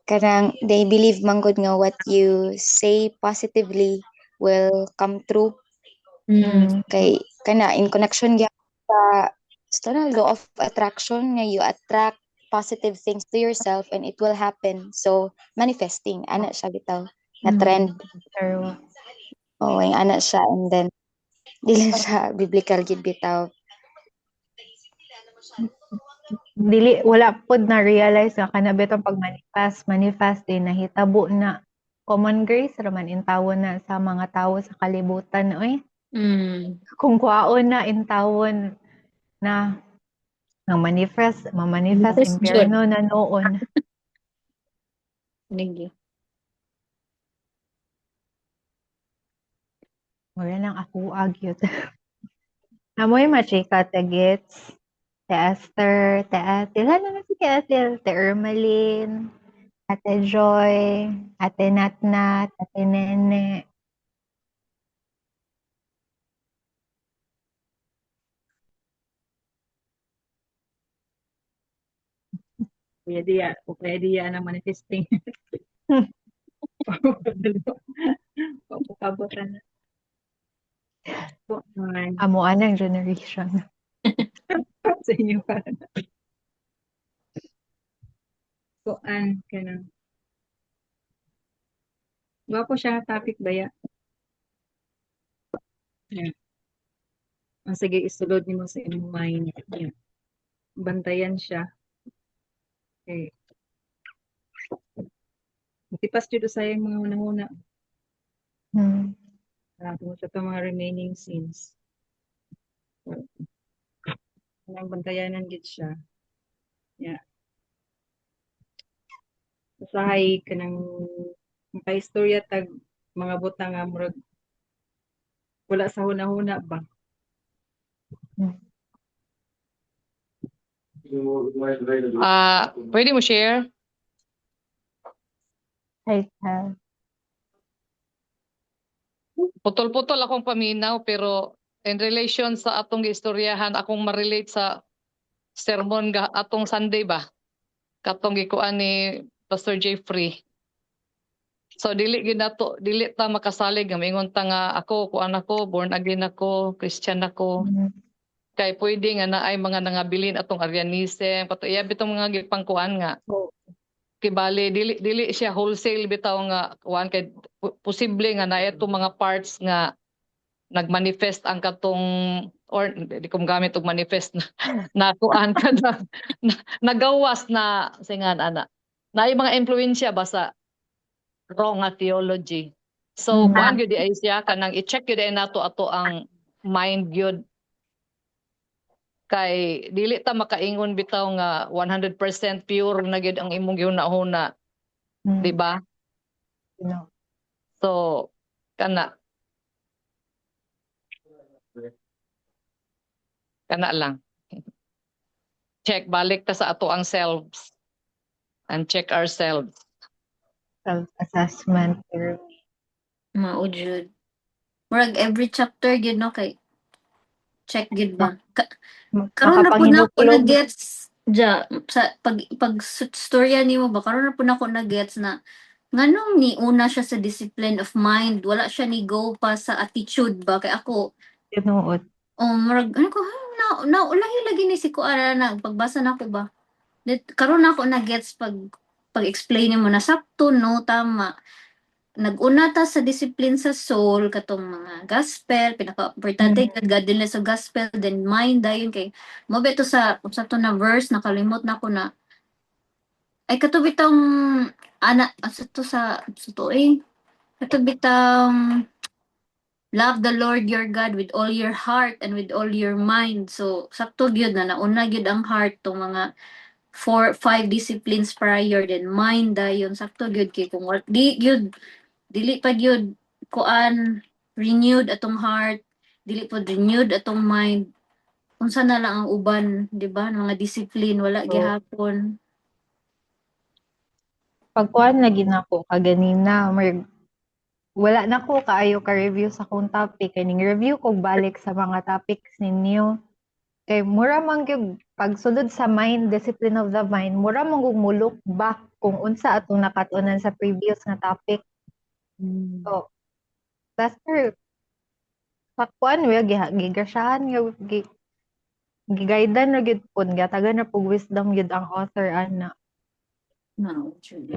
Kanang they believe manggod nga what you say positively will come true. Mm. Kay kana in connection gyud sa law of attraction nga you attract positive things to yourself and it will happen. So manifesting ana siya bitaw na trend. Pero Oo, yung ana siya and then dili siya biblical gid bitaw. dili wala pod na realize nga kanabit ang manifest din nahitabo na common grace raman in tawon na sa mga tawo sa kalibutan oy. Mm. Kung kwaon na in tawon na mamanifest Manifest jud. impyerno na noon. Nigi. Wala nang ako agyot. Amoy machika te gets. Te Esther, te Atil. Ano na si Atil? Te Ermeline, Ate Joy, Ate Natnat, Ate Nene. Kuya Dia ng manifesting. Papabutan na. Kuan Amo anang generation. sa inyo pa. Kuan kanang. Wa po siya topic baya. Yeah. Ang sige isulod nimo sa imong mind. Yeah. Bantayan siya. Okay. Matipas jud sa yung mga una-una. Hmm. Tungkol sa itong mga remaining scenes. Ang bantayanan gid siya. Yeah. Usahay ka ng makaistorya tag mga butang nga murag wala sa huna-huna ba? Pwede mo share? Ay, ah, Putol-putol akong paminaw pero in relation sa atong istoryahan akong ma-relate sa sermon atong Sunday ba? Katong gikuan ni Pastor Jeffrey. So dili dili ta makasalig nga mingon ta nga ako kuan ako born again ako, Christian ako. Kay pwede nga naay mga nangabilin atong Arianism, patuya bitong mga gipangkuan nga. Oo. Kay bali dili siya wholesale bitaw nga kuan kay posible nga naay itong mga parts nga nagmanifest ang katong or di ko gamit og manifest na kuan ka nagawas na singan ana. Naay mga impluwensya basta wrong nga theology. So kuan gyud di ay siya kanang i-check gyud ay nato ato ang mind gyud kay dili ta makaingon bitaw nga 100% pure na gyud ang imong gihuna-huna, di ba? No. So kana lang. Check balik ta sa ato ang selves and check ourselves. Self-assessment. Mao jud. Murag every chapter gyud no kay check gyud ba. Karon na pud na ako Makapanginuklog. na-gets sa pag storya nimo ba karon na pud na ako na-gets na nganong ni una siya sa discipline of mind, wala siya ni go pa sa attitude ba kay ako Tinuod. murag ano ko na ulahi lagi ni si Kuara na pagbasa na ko ba. Karon na ako na-gets pag-explain mo na sakto no tama. Nag-una ta sa discipline sa soul katong mga gospel pinaka-importante godliness sa gospel then mind dayon kay mo beto sa to na verse nakalimot na ko na ay katubitang sa to katubitang love the Lord your God with all your heart and with all your mind. So sakto gyud na nauna gyud ang heart tong mga 4-5 disciplines prior then mind dayon sakto gyud kay kung dili pa gyud kuan renewed atong heart, dili pa renewed atong mind. Unsa na lang ang uban, di ba? Mga discipline wala Oo. gihapon. Pagkuhan lagi na ko kaganina, wala na ko kaayo ka-review sa kung topic. Kaning review ko balik sa mga topics ninyo. Kay mura man gyud pagsulod sa mind, discipline of the mind, mura man gyud mo look back kung unsa atong nakatunan sa previous nga topic. So, Pastor, pakuan we gigasyahan nga gigaidan na gyud pud gatagan na pug wisdom gyud ang author ana. No, truly.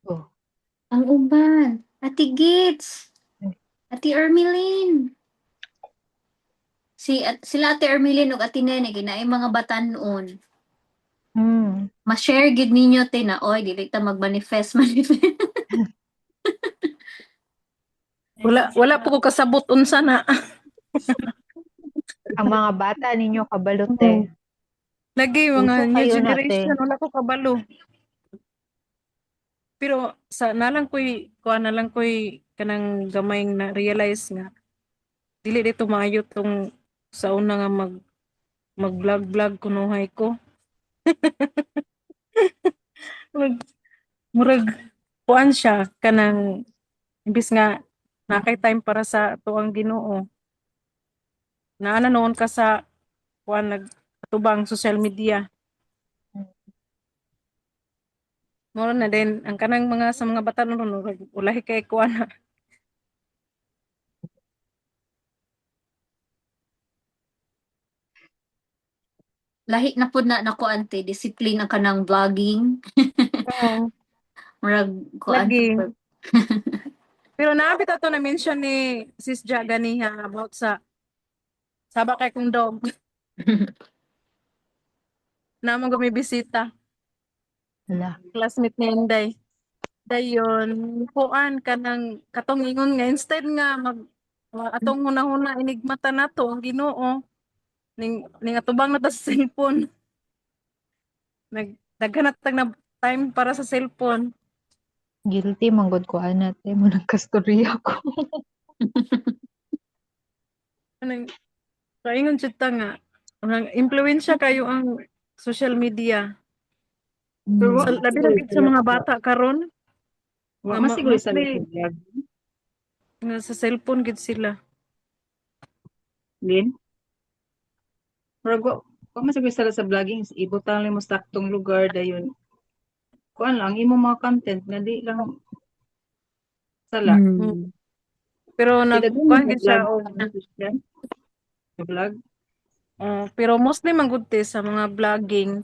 Oh. Ang uban, Ate Gits, Ate Ermeline. Sila Ate Ermeline ug Ate Nene kinaay mga bata noon. Ma-share gid ninyo te na oy dili ta mag-manifest. Wala po ko kasabot unsa na. Ang mga bata ninyo kabalote. Lagi Uso mga new kayo na, generation te. wala ko kabalo. Pero kuha na lang koy kanang gamayng na realize nga dili dito maayo tong sa una nga mag-vlog kunuhay ko. Murag kuan siya kanang imbis nga nakay time para sa tuang Ginoo. Naana noon ka sa kuan nagtubang social media. Moro na din ang kanang mga sa mga bata noon ulahi kay kuan na. Lahi na pud na nako ante discipline ang kanang vlogging. Oo. Murag kuan. Lagi. Pero naabit ato na mention ni Sis Ja ganiha about sa saba kay kong dog na mo gumibisita. Wala. Classmate ni Inday. Dayon, kuan kanang katong ingon nga instead nga atong hunahuna inigmata nato ang Ginoo ning atubang na ta sa cellphone. Daghan na tag na time para sa cellphone. Guilty manggod ko anate mo nagkastorya ko. Anong kaingon jud ta nga ang impluwensya kayo ang social media. Pero Sa labi na gid sa mga bata karon wa nga masiguro sa mostly vlog. nga sa cellphone gid sila. Lin? Murag wa masiguro sila sa vlogging, ibutang lang mo sa taktong lugar dayon. Kuan lang imo mga content nga di lang sala. Mm. Pero Kaya nagkuan mga gid siya vlog og sa vlog. pero mostly manggudti sa mga vlogging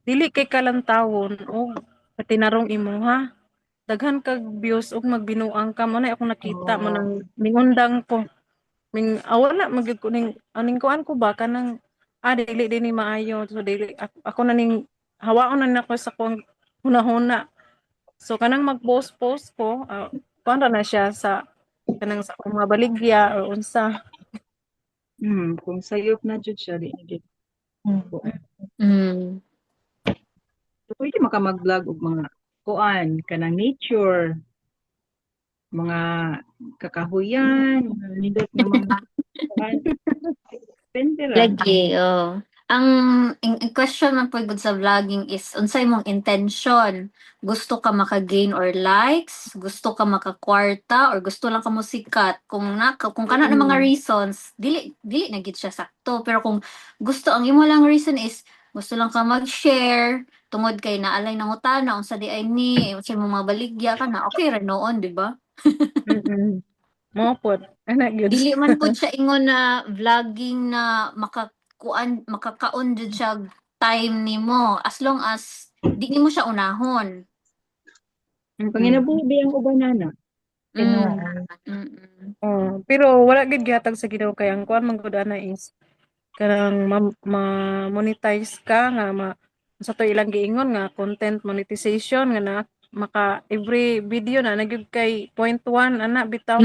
dili kay kalantawon o patinarong imo ha. Daghan kag views ug magbinuang ka mo na akong nakita mo nang mingundang ko. Wala magyud ko ning aning kuan ko ba kanang dili din ni maayo so dili ako na ning hawaon na nako sa kong hunahuna. So kanang mag-post ko kuan ra na siya sa kanang sa akong mga baligya o unsa. Kung sayop na jud siya di na jud. Mm. So, pwede maka mag-vlog og mga kuan kanang nature, mga kakahuyan, mga nindot nga mga kuan. Depende ra. Lagi, oh. Ang question man po good sa vlogging is unsay mong intention? Gusto ka maka-gain or likes? Gusto ka maka-kwarta or gusto lang ka mo sikat? Kung kana na mga reasons, dili na gid siya sakto. Pero kung gusto ang imo lang reason is gusto lang ka mag-share tungod kay naalay nangutana unsa di ay ni unsay mo mga baligya ka na okay ra noon, di ba? Mo pod ana gyud. Dili man po siya ingon na vlogging na makakaon jud siya time nimo as long as di nimo siya unahon. Panginabuhi ang ubanana. Ginoo. Pero wala gid gihatag sa Ginoo kay ang kuan man gud ana is kanang ma-monetize ka nga sa to ilang giingon nga content monetization nga na maka every video na nagyud kay 0.1 ana bitaw.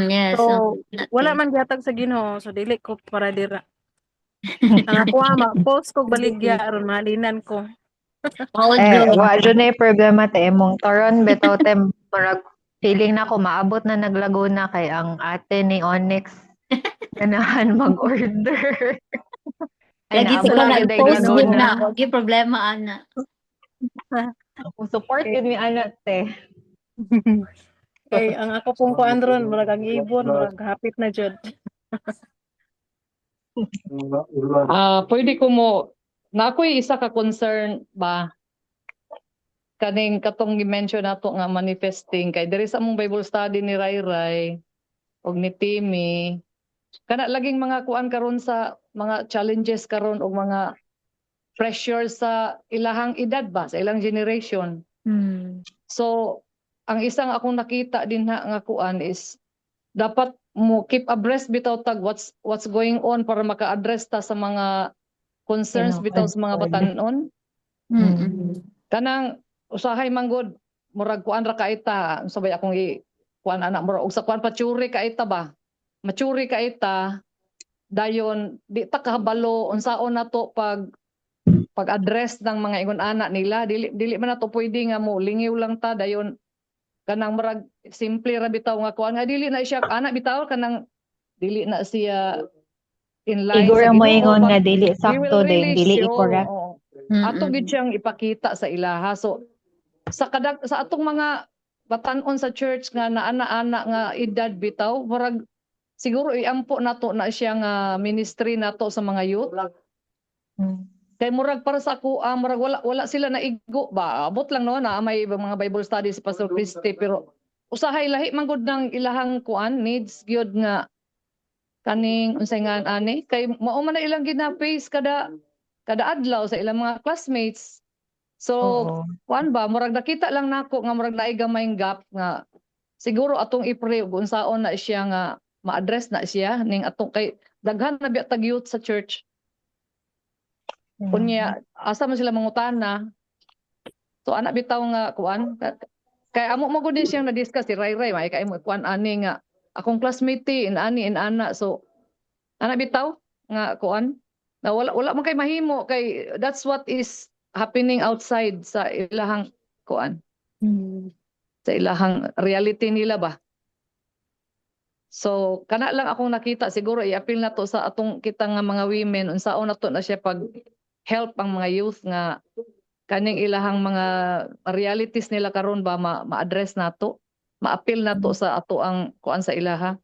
Yes. So wala man gihatag sa Ginoo so dili ko para dira. Ang ako ma-post ko baligya aron malinan ko. Wa jud na problema te mong toron bitaw te murag feeling na ko maabot na naglaguna kay ang ate ni Onyx ganahan mag-order. Lagi naabot ko na na gyud ay post gid Laguna. na, wag gyud problema ana. Kung support yun mi anak te. Kay ang ako pong kuan ron murag ang ibon murag hapit na jud. Pwede ko mo na ako'y isa ka concern ba kaning katong gi-mention nato nga manifesting kay diri sa among Bible study ni Ray og ni Timmy kana laging mga kuan karon sa mga challenges karon og mga pressure sa ilahang edad ba sa ilang generation. So ang isang akong nakita din nga kuan is dapat mo keep abreast bitaw tag what's going on para maka-address ta sa mga concerns bitaw sa mga batanon. Kanang usahay manggod murag kuan ra kaita sabay akong kuan anak murag og sa kuan patsuri kaita ba. Matsuri kaita dayon di ta kahabalo unsaon nato pag-address ng mga ingon anak nila dili man nato pwede nga mo lingiw lang ta dayon kanang murag simple ra bitaw nga kuan nga dili na siya anak bitaw kanang dili na siya in line Siguro sa mo Ginoo, ingon but nga dili we will sakto din, really dili show, i-correct. ato gid siyang ipakita sa ilaha. So sa atong mga batan-on sa church nga naana-ana nga edad bitaw murag siguro iampo nato na siya nga ministry nato sa mga youth. Kay murag para sa ako murag wala sila naigo ba abot lang no na may mga Bible study si Pastor Christy pero usahay lahi man gud nang ilahang kuan needs gyud nga kaning unsay nga ani kay mao man na ilang gina-face kada adlaw sa ilang mga classmates So Oo. kuan ba murag nakita lang nako nga murag naay gamayng gap nga siguro atong i-pray ug unsaon na siya nga ma-address na siya ning atong kay daghan na biya tag youth sa church. Unya asa man sila mangutana. So anak bitaw nga kuan kay amo mo gud din siyang na-discuss si Ray Ray may kay mo kuan ani nga akong classmate ani in ana so anak bitaw nga kuan na wala man kay mahimo kay that's what is happening outside sa ilahang kuan sa ilahang reality nila ba. So kana lang akong nakita siguro i-appeal na to sa atong kita nga mga women unsaon na to na siya pag help ang mga youth nga kaning ilahang mga realities nila karon ba ma-address nato ma-appeal nato sa ato ang kuan sa ilaha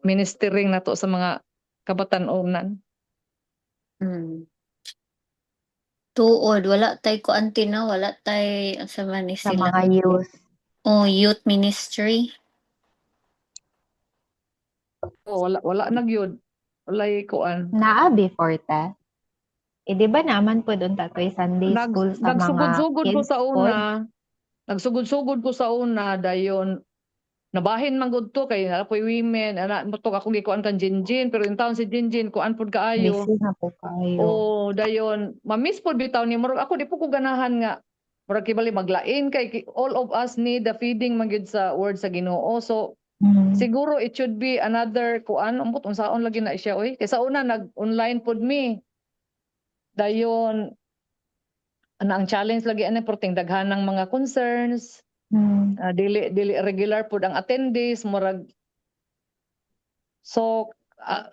ministering nato sa mga kabatan-onan. Tuod, wala tay ko antina, wala tay sa man ni Sa sila. mga youth. Oh, youth ministry. Wala nagyud walay kuan Naa before ta. Di ba naman po doon tatoy Sunday school sa mga nagsugod-sugod ko kids sa po? una nagsugod-sugod ko sa una dayon nabahin man gud to kay apoy women ana motok akong gikuan kan Jinjin pero in town si Jinjin kuan pud kaayo Busy na po kayo. o dayon mamiss pud bitaw ni murag ako di po ko ganahan nga murag kibali maglain kay all of us need the feeding man gyud sa word sa Ginoo so siguro it should be another kuan umbot unsaon lagi na siya oy kay sa una nag-online pud mi dayon ang challenge lagi ani porting daghanang mga concerns dili regular pud ang attendees murag so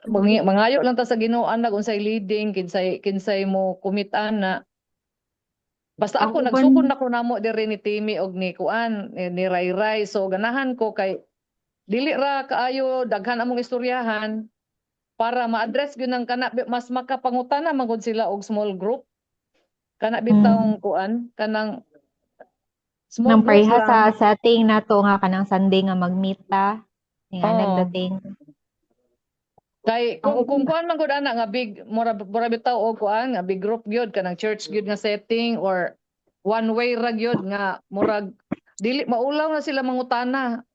mangayo lang ta sa Ginoo nag unsay leading kinsay mo kumitan na basta Ang ako uban- nagsugod na ko namo diri ni Timi og ni kuan ni Ray Ray so ganahan ko kay dili ra kaayo daghan among istoryahan para ma-address gyud ng kana mas makapangutana magud sila og small group kana bitawng kuan kanang small Nang groups pareha lang. sa setting na to nga kanang Sunday nga mag-meet ta. Nga Oo. nagdating. Kay kung kuan man gud ana nga big mura bitaw og kuan nga big group gyud kanang church gyud nga setting or one way ra gyud nga murag dili maulaw na sila mangutana.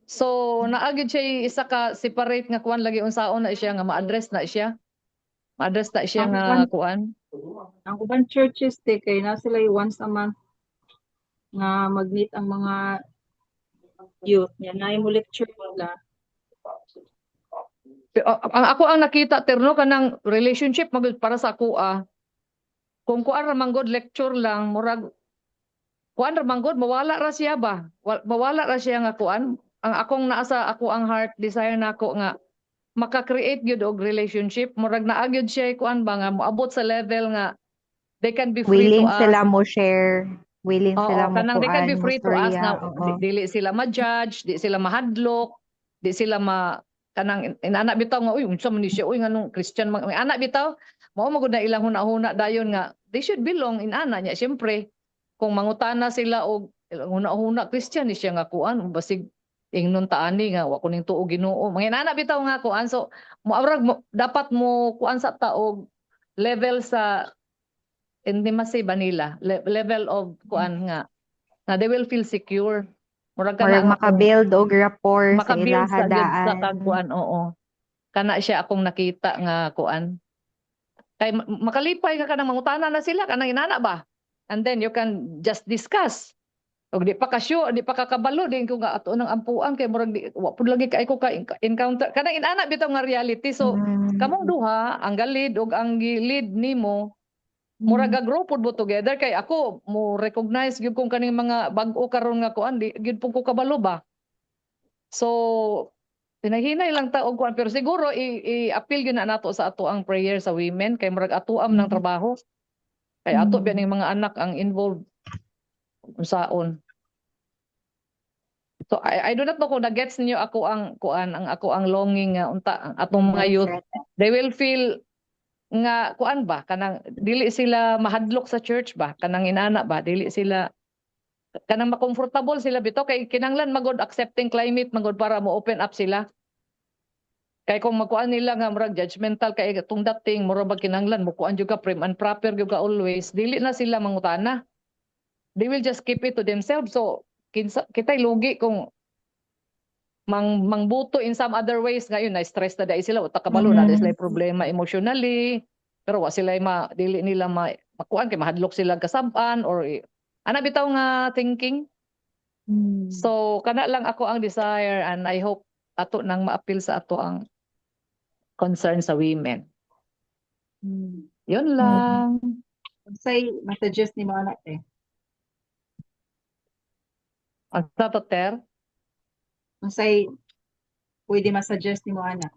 So naa gyud siya isa ka separate nga kuan lagi unsaon na siya nga ma-address na siya. Ma-address na siya nga kuan. Ang uban churches kay na sila once a month nga mag-meet ang mga youth niya na mo lecture nila. Ang ako ang nakita terno kanang relationship magud para sa ako kung kuan ra man gud lecture lang murag kuan ra man gud mawala ra siya ba mawala ra siya nga kuan ang akong naa sa ako ang heart desire nako nga maka-create gyud og relationship murag naa gyud siya kuan ba nga moabot sa level nga they can be free Willing to ask. sila mo share. Willing sila mo kanang they can be kuan, free to ask mastorya. na Oo. dili sila ma-judge, di sila mahadlok, di sila kanang inanak bitaw nga uy unsa man ni siya uy nganong Christian man anak bitaw mao magud na ilang huna-huna dayon nga they should belong in ana niya syempre kung mangutana sila og huna-huna Christian ni siya nga kuan basig ingnon ta ani nga wa ko ning tuo Ginoo mga anak bitaw nga kuan so dapat mo kuan sa taog level sa intimacy ba nila level of kuan nga na they will feel secure murag Murag maka-build og rapport sa makabuild ilaha sa gyud sa daan. kagkuan oo kana siya akong nakita nga kuan kay makalipay ka kanang mangutana na sila kanang inana ba and then you can just discuss og di pa kasyo di pa kakabalo din ko nga ato nang ampuan kay murag di wa pud lagi kay ko ka encounter kanang inana bitaw nga reality so kamong duha ang galid og ang gilid nimo murag ga-grow pud mo together kay ako mo recognize gyud kung kaning mga bag-o karon nga kuan di gyud pud ko kabalo ba so pinahinay lang ta og kuan pero siguro i-appeal gyud na nato sa ato ang prayer sa women kay murag atuam ng trabaho kay ato biya ning mga anak ang involved unsaon so I do not know kung na-gets ninyo ako ang kuan ang ako ang longing nga unta ang atong mga youth they will feel nga kuan ba kanang dili sila mahadlok sa church ba kanang inana ba dili sila kanang makomfortable sila bitaw kay kinanglan magod accepting climate magod para mo open up sila Kay kung makuan nila nga murag judgmental kay itong dating mura ba kinahanglan mo kuan jud ka prim and proper jud ka always, dili na sila mangutana. They will just keep it to themselves. So kita'y lugi kung mangbuto in some other ways ngayon na stress na dai sila utak kabalo na dai sila problema emotionally pero wa sila dili nila makuan kay mahadlok sila kasab-an or ana bitaw nga thinking. So kana lang ako ang desire and I hope ato nang ma-appeal sa ato ang concern sa women. Yun lang. Say messages ni mga anak eh. Ang sa Ter, Say pwede ma-suggest ni mga anak.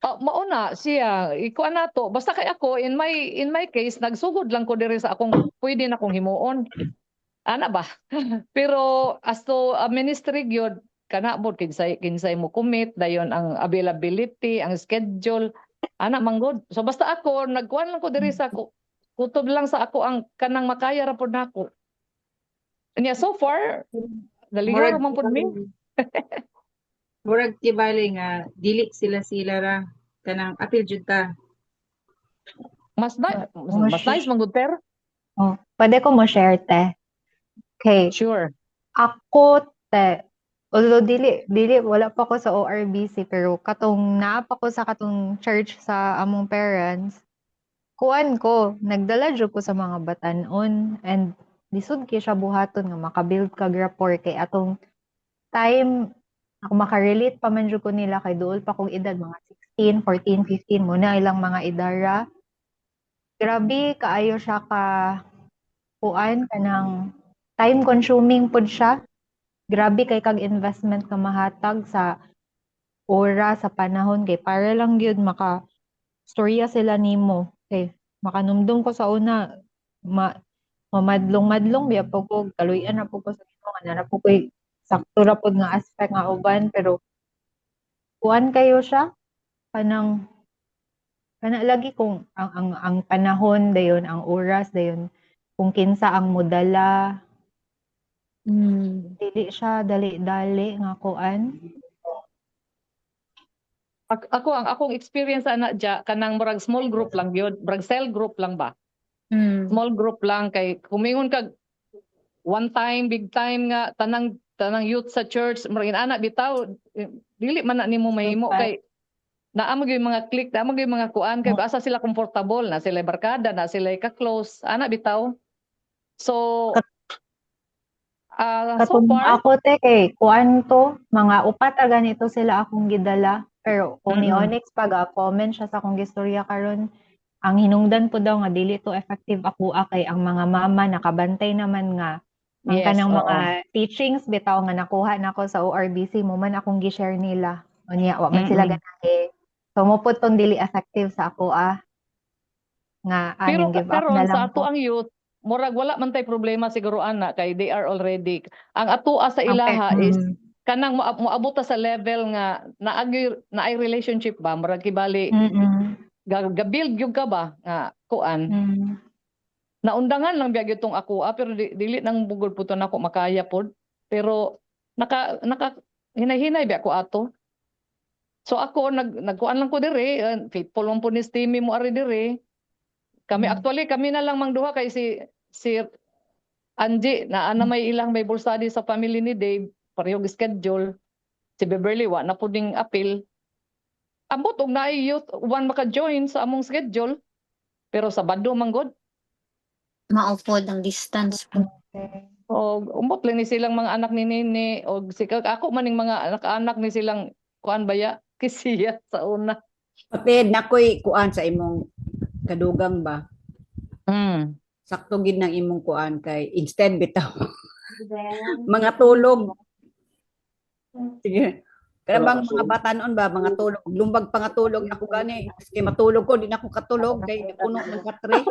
mauna siya ikuan nato basta kay ako in my case nagsugod lang ko diri sa akong pwede na kong himuon. Ana ba? Pero as to ministry gyud kana bod kinsay mo commit dayon ang availability, ang schedule ana manggod. So basta ako nagkuan lang ko diri sa kutob lang sa ako ang kanang makaya ra pod nako. Anya so far daliwa ra man pod mi. Murag tibali nga dili sila ra kanang apil jud ta. Mas nice manggod Ter. Oh, pwede ko mo share, te. Okay. Sure. Ako, te, although dili, wala pa ko sa ORBC, pero katong naapa ko sa katong church sa among parents, kuan ko, nagdala jud ko sa mga batanon, and lisod kay siya buhaton nga makabuild kag rapport kay atong time, ako makarelate pa man jud ko nila kay duol pa kong edad, mga 16, 14, 15, muna ilang mga idara. Grabe, kaayo siya ka, kuan, kanang, time consuming pod siya. Grabe kay kag investment ka mahatag sa oras, sa panahon kay para lang gyud maka storya sila nimo. Kay makanumdum ko sa una mamadlong-madlong biya po ko kaluyan na po ko sa imo nga na po ko sakto ra pod nga aspect nga uban pero kuan kayo siya kanang kana lagi kung ang panahon dayon, ang oras dayon kung kinsa ang modala. Dili siya dali-dali nga kuan. Ako ang akong experience ana dya kanang murag small group lang gyud, murag cell group lang ba. Small group lang kay kumingon kag one time big time nga tanang youth sa church murag ana bitaw dili man na nimo mahimo kay naa mo gyud mga click, naa mo gyud mga kuan kay asa sila comfortable na sila barkada na sila ka-close ana bitaw. So so Katong far ako te kay kuan to mga upat ra ganito sila akong gidala pero kung ni Onyx pag comment siya sa akong gistorya karon ang hinungdan po daw nga dili to effective ako kay ang mga mama nakabantay naman nga ang Yes, kanang oo. mga teachings bitaw nga nakuha nako sa ORBC mo man akong gi-share nila unya wa man sila ganahe so mo pud tong dili effective sa ako nga pero aning give up karon na sa lang ato ko. ang youth murag wala man tay problema siguro ana kay they are already ang atoa sa ilaha is kanang moabot sa level nga naay relationship ba murag kibali ga-build gyud ka ba nga kuan naundangan lang biya gyud tong ako pero dili nang bugod puto nako makaya pod pero naka hinay-hinay biya ko ato. So ako nagkuan lang ko dire faithful man pud ni Steamy mo ari dire. Kami actually kami na lang mangduha kay si Angie na may ilang Bible study sa family ni Dave parehong schedule. Si Beverly wa na puding appeal. Ambot og naay youth one maka-join sa among schedule. Pero sa Bado manggod. Maupod ang distance po. O umbot lang ni silang mga anak ni Nene o ako maning mga anak ni silang kuan baya kisiya sa una. Kaped nakoy kuan sa imong kadugang ba? Sakto gid nang imong kuan kay instead bitaw mga tulog. Sige. Karabang mga bata noon ba mga tulog, lumbag pa nga tulog ako gani. Kay matulog ko di na ako katulog kay puno ng katre.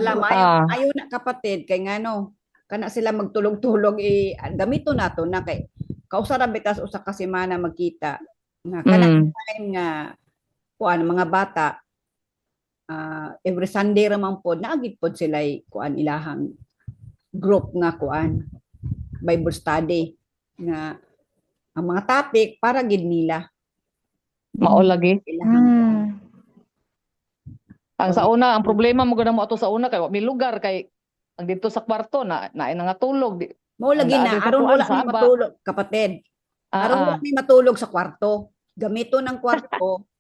Alam ayo na kapatid kay ngano kana sila magtulog-tulog gamito nato na kay kausara bitas usa ka semana magkita nga kana time nga kuan mga bata every Sunday ra man pod naagid pod sila kuan ilahang group nga kuan Bible study nga ang mga topic para gid nila. Mao lagi. Kailangan Mm. Ang sa una, ang problema mo mo ato sa una kay wa may lugar kay ang dito sa kwarto na nga tulog. mo lagi Ang na dito aron kuan wala sa may aba. matulog, kapatid. Aron wala may matulog sa kwarto. Gamito ng kwarto.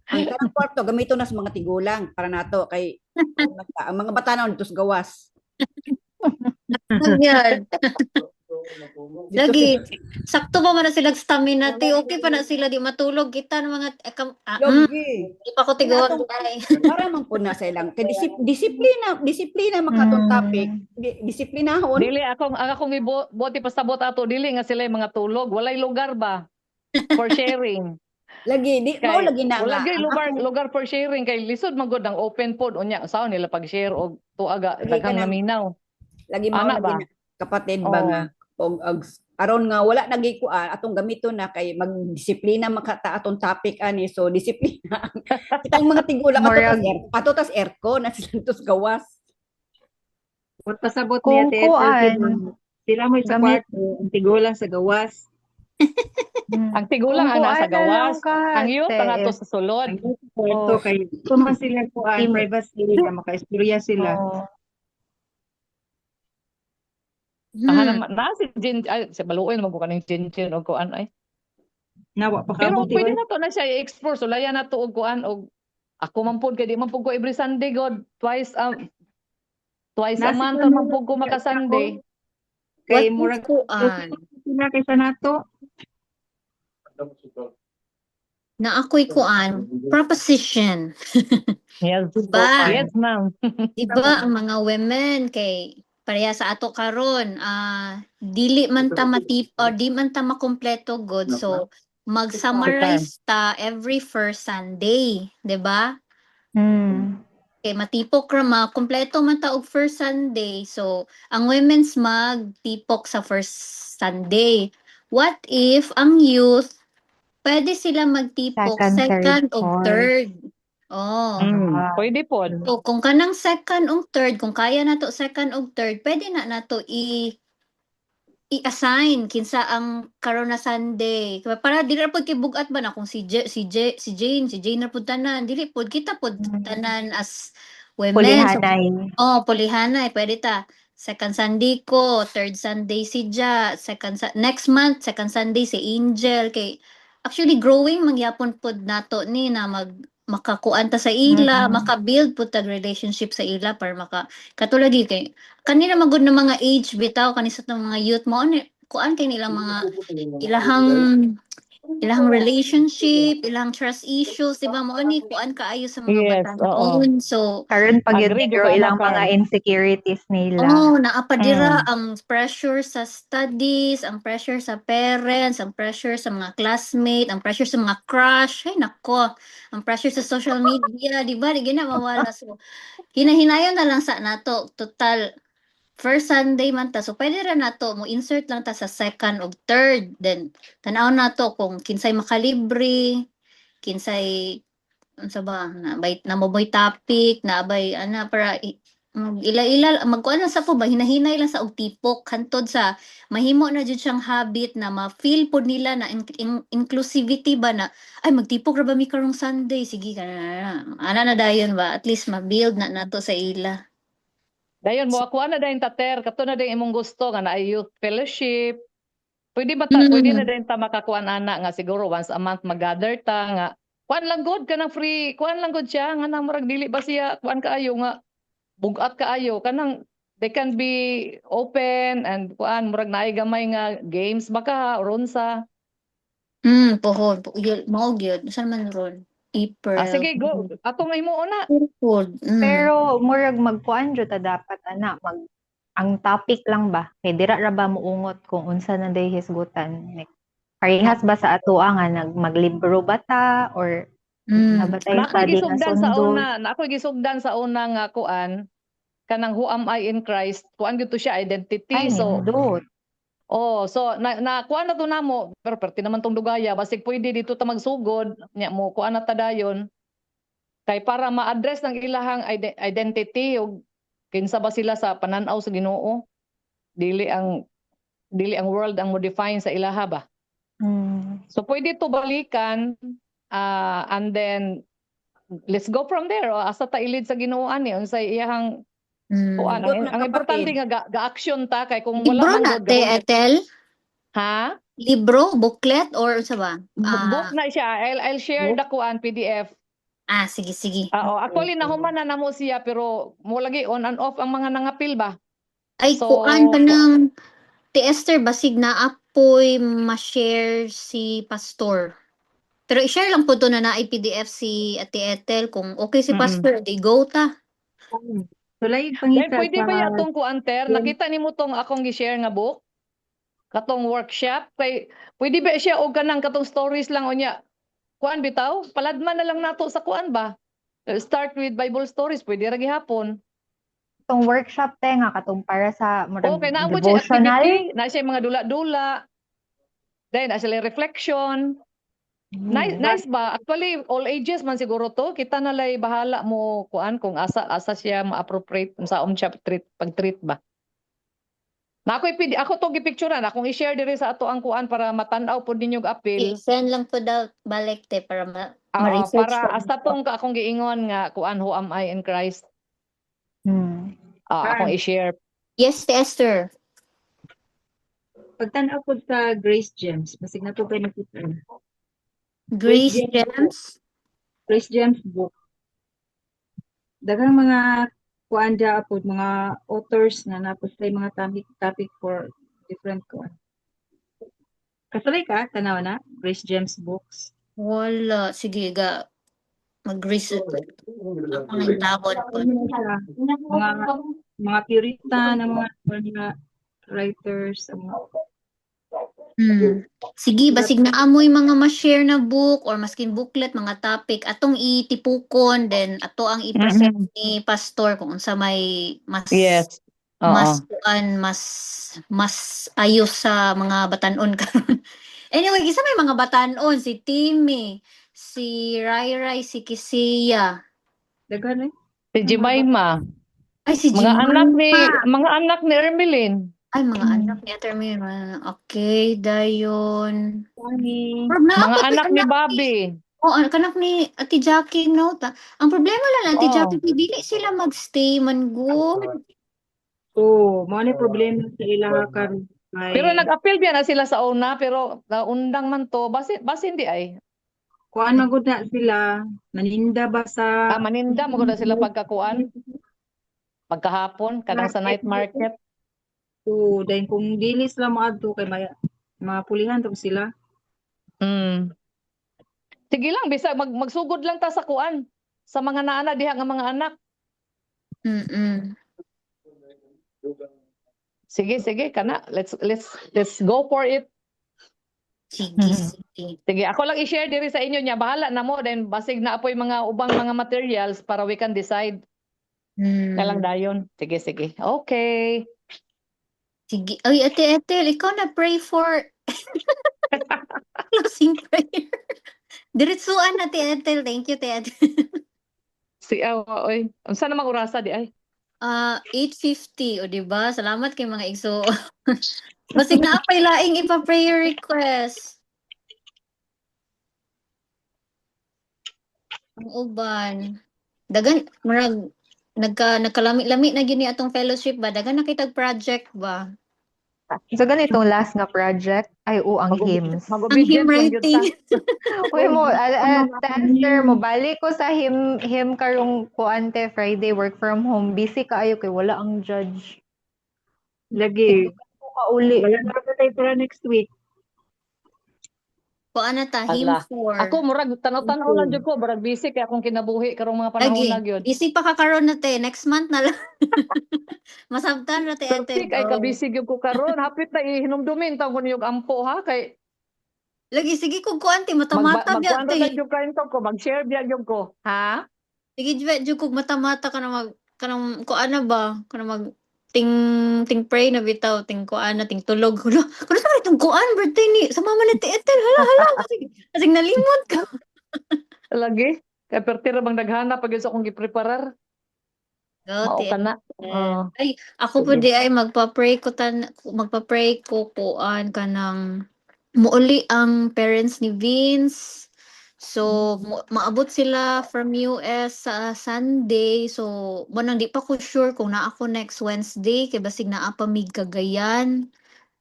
Ang kanang kwarto gamito na sa mga tigulang para nato kay ang mga bata dito sa gawas. Yan. Dito Lagi, sakto pa man na sila stamina, ti okay pa na sila di matulog kita ng mga Logi. di pa ko tigawag ay. Para man po na sa ilang kay disiplina makatong topic. Disiplinahon. Dili akong ibuti pasabot ato dili nga sila mga tulog, walay lugar ba for sharing. Lagi di mao lagi na wala nga. gyud lugar for sharing kay lisod man gud ang open pod unya saon nila pag-share og tuaga Lagi daghang ka na- naminaw. Lagi mao Ana lagi ba? na kapatid ba Oo. nga og aron nga wala nagikuan atong gamito na kay magdisiplina makata atong topic ani so disiplina. Kitang mga tigulang ato tas aircon na sila tos gawas. What pasabot Kung niya kuan, sila mo sa gamit- kwarto, ang tigulang sa gawas. Ang tigulang Kung ana sa kuan na lang gawas, ka, ang youth te. ang ato sa sulod. Ang sa kwarto Oh. kay kung man sila kuan Team- privacy na makaistorya sila. Oo. Naman na si Jin ay sa baluoy naman ko kaning Jin og kuan ay. Nawa pa Pero kabuti. pwede na to na siya i-explore so layan na to og kuan og ako man pud kay di man pud ko every Sunday god twice a Nasa month Sunday man pud ko maka Sunday. Kay What murag kuan? sila kaysa nato. Na ako'y kuan, proposition. Yes. Diba? Yes, ma'am. Diba ang mga women kay pareha sa ato karon dili man ta di man ta makompleto god so mag-summarize ta every first Sunday, 'di ba? Mm. Kay matipok ra kompleto man ta og first Sunday. So ang women's magtipok sa first Sunday. What if ang youth pwede sila magtipok second o fourth. third? Oh. Pwede po. So, kung kanang second o third, kung kaya na to second o third, pwede na nato i-assign kinsa ang karon na Sunday. Para dili ra pud kay bugat ba na kung si Jane na pud tanan, dili pud kita pud tanan as women. Pulihanay. Pulihanay, pwede ta. Second Sunday ko, third Sunday si Ja, next month second Sunday si Angel kay actually growing mangyapon pud nato ni na makakuan ta sa ila, maka-build pud tag relationship sa ila para katulad kay kanila magud na mga age bitaw kanisat ng mga youth mo kuan kay nilang mga ilahang relationship, ilahang trust issues, di ba mo ni kuan kaayo sa mga bata noon. So Karon pag yun Agree, negro Joanna, ilang mga Carl. insecurities nila. naapadira ang pressure sa studies, ang pressure sa parents, ang pressure sa mga classmate, ang pressure sa mga crush, ay nako, ang pressure sa social media, di ba? Di gina mawala. So hinahinayon na lang sa nato total first Sunday man ta. So pwede ra nato mo insert lang ta sa second o third. Then tanaw nato kung kinsay makalibre, kinsay unsa ba na moboy topic, na abay para ila magkuan lang sa po ba hinahinay lang sa og tipok hantod sa mahimo na jud siyang habit na ma-feel pod nila na inclusivity ba na ay magtipok ra ba mi karong Sunday sige ana na dayon ba at least ma-build na nato sa ila. Dayon mo ako na dayon tater kato na dayon imong gusto nga na youth fellowship. Pwede ba ta pwede na dayon ta makakuan ana nga siguro once a month mag-gather ta nga kuan lang good kanang free kuan lang good siya nga nang murag dili ba siya kuan kaayo nga bugat kaayo kanang they can be open and kuan murag naay gamay nga games baka ronsa. Pohon mao gyud saan man ron April. Sige go ato nga imo una. Pero murag magkuan jud ta dapat ang topic lang ba kay dira ra ba muungot kung unsa na day hisgutan like, parehas ba sa atoa nga maglibro ba ta or nabatay Na sa di nga gisugdan sa sundo. una na ako gisugdan sa una nga kuan kanang who am I in Christ kuan gyud to siya identity Ay, so nindot. so na kuan na to namo pero perti naman tong dugaya basig pwede dito ta magsugod nya mo kuan na ta dayon kay para ma-address ng ilahang identity ug kinsa ba sila sa pananaw sa Ginoo dili ang world ang mo define sa ilaha ba So pwede to balikan and then let's go from there. O, asa ta ilid sa Ginoo ani unsay iyahang kuan. Good Ang na importante kapatid. nga ga-action ta kay kung wala Libro man na gud te Ethel? ha? Libro, booklet or sa ba? Book na siya. I'll share the kuan PDF. Sige, sige. Actually nahuman na namo siya pero mo lagi on and off ang mga nangapil ba. Ay, So, kuan ka ng ti Esther, basig na apoy ma-share si Pastor. Pero i-share lang po to na PDF si Ate Ethel. Kung okay si Pastor, di go ta. Sulay Then pangita pwede sa ba yatong kuan ter? Nakita nimo tong akong gi-share nga book? Katong workshop kay pwede ba siya og kanang katong stories lang unya? Kuan bitaw, paladman na lang nato sa kuan ba? Start with Bible stories, pwede ra gihapon. Itong workshop te nga katong para sa murag Okay, naabot siya devotional. activity, na siya mga dula-dula. Then na sila reflection. Nice ba? Actually, all ages man siguro to. Kita na lay bahala mo kuan kung asa siya ma-appropriate sa siya pag-treat ba. Na ako to gipicturean, akong i-share diri sa ato ang kuan para matanaw po ninyo apil. Send lang po daw balik te para Oo, ma-research para ko. hasta tong akong giingon nga kuan who am I in Christ. Akong i-share. Yes, te Esther. pagtan-aw pod sa Grace Gems, basig na to kay nakita. Grace Gems. Gems. Grace Gems book. Daghang mga kuan dia pod mga authors na napostay mga topic for different kuan. Kasulay ka tanaw na Grace Gems books. Wala. Sige, mag-research. Ako nang tabon po. Mga Puritan, ang mga writers, ang mga Sige, basig na amoy mga ma-share na book or maskin booklet, mga topic, atong itipukon, then ato ang i-present ni Pastor kung unsa may mas Yes. mas ayos sa mga batanon karon. Anyway, isa may mga batanon si Timmy, si Rai, si Kisiya. daghan Si Jemima. Ay, si Mga Jemima. anak ni Ermeline. Ay, mga anak ni Ate Mira. Okay, dayon. Mga anak ni Bobby. Kanak ni Ate Jackie, no? Ang problema lang, Ate Jackie, dili sila magstay man good. mo ni problema sa ilaha karon. Pero nag-appeal biya na sila sa una, pero naundang man to. Basi hindi ay. Kuan magud na sila, maninda ba sa Maninda, magod na sila pagkakuan. Pagkahapon, kadang sa night market. dahil kung dili sila maadto kay mga pulihan to sila. Sige lang, bisa magsugod lang ta sa kuan. Sa mga naana diha nga mga anak. Sige, kana. Let's go for it. Sige. Sige, ako lang i-share diri sa inyo niya. Bahala na mo, then basig na apoy mga ubang mga materials para we can decide. Kalang dayon. Sige. Okay. Sige. Ay, Ate Ethel, ikaw na pray for closing prayer. Diretsuan, Ate Ethel. Thank you, Ate Ethel. Oy. Unsa namang orasa di ay? 8:50, o diba? Salamat kay mga igso. Basig na apay laing ipa-prayer request. Ang uban. Dagan, marag, nagkalami-lami na gini atong fellowship ba? Dagan nakitag project ba? So ganitong last nga project ay ang hymns. Ang hymn writing. Uy mo, Esther, mo balik ko sa hymn karong kuante Friday work from home. Busy kaayo kay wala ang judge. Lagi. Ko ka uli. Wala na tayo para next week. Kuan ta hymn 4. Ako murag tanaw-tanaw lang jud ko, murag busy kay akong kinabuhi karong mga panahon Lagi. na gyud. Busy pa ka karon na te. Next month na lang. Masabtan na te ate. Kay kabisi gyud ko karon, hapit na ihinumdumin taw ko niyog ampo ha kay Lagi sige kung kuan ti mata-mata biya magkuan te. ra jud kayo ko, mag-share biya jud ko. Ha? Sige jud kog mata-mata ka na kanang kuan na ba? Kana mag ting pray na bitaw, ting kuan na ting tulog. Hala, kuno sa itong kuan birthday ni sa mama ni Ethel. Hala. Kasi nalimot ka. Lagi. Kay pertira bang daghana pag sa akong gipreparar. Mao ka na. Ay, ako po di ay magpa-pray ko kuan kanang Muuli ang parents ni Vince. So, maabot sila from US sa Sunday. So, manang di pa ko sure kung naa ako next Wednesday. Kaya basig naa pa mig Cagayan.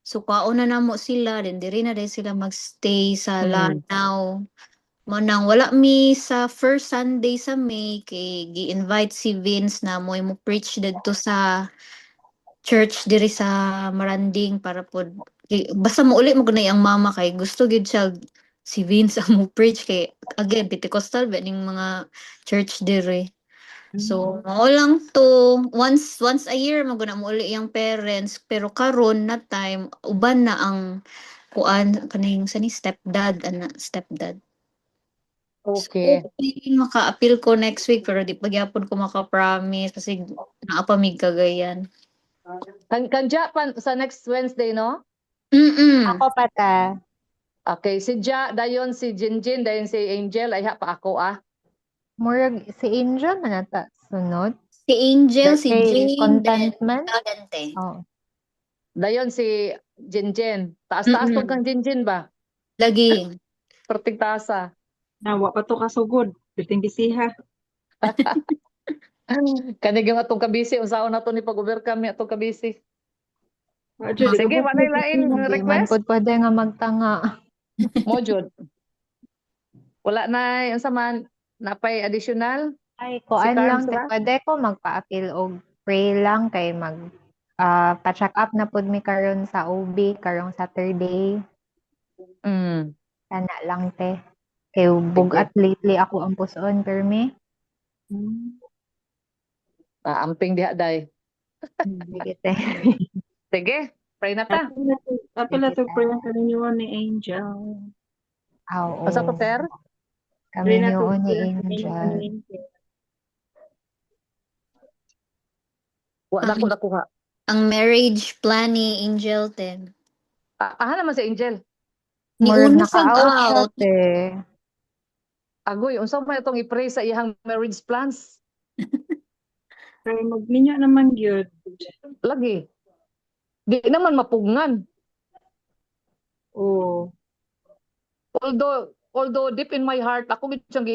So, kauna na mo sila. Then, diri na din sila magstay sa Lanao. Manang wala mi sa first Sunday sa May. Kay gi-invite si Vince na mo preach dito sa church diri sa Maranding para pod basta mo mo gunay ang mama kay gusto gid siya si Vince ang mo preach kay again Pentecostal ba ning mga church diri. So mao lang to once a year maguna mo uli yung parents pero karon na time uban na ang kuan kaning sa ni stepdad ana stepdad. Okay. So, maka-appeal ko next week pero di pa gyapon ko maka-promise kasi naa pa mig Cagayan. Kanja pa sa next Wednesday, no? Ako pa ta. Okay, si Ja, dayon si Jinjin, dayon si Angel, ay ha pa ako Murag si Angel man ata sunod. Si Angel, si Kay Jane, contentment. Dante. Oh. Dayon si Jinjin. Taas-taas tong kang Jinjin ba? Lagi. Perting tasa. Nawa pa to kasugod. Piting bisiha. Kanig yung atong kabisi, unsaon na to ni pag-overcome ni atong kabisi. Sige, Sige, walay lain Di man request. pod pwede nga magtanga. Mo jud. Wala na yung man napay additional. Ay, kuan Carms lang, te, ra? pwede ko magpa-appeal og pray lang kay mag pa-check up na pud mi karon sa OB karong Saturday. Mm. Kana lang te. Kay bugat lately ako ang puson permi. Amping diha day. Sige te. Sige, pray na ta. Ato na to pray ang kaninyo ni Angel. Oo. Asa to, sir? Kami Pray na to niyo ni pray ang Angel. kaninyo ni Angel. Wa na ko nakuha. Ang marriage plan ni Angel ten. Aha naman si Angel. Ni Murag una sang naka-out siya out. te. Agoy, unsa man itong i-pray sa iyang marriage plans? Kaya magminyo naman yun. Lagi. Di naman mapugngan. Oo. Although deep in my heart, ako gid siyang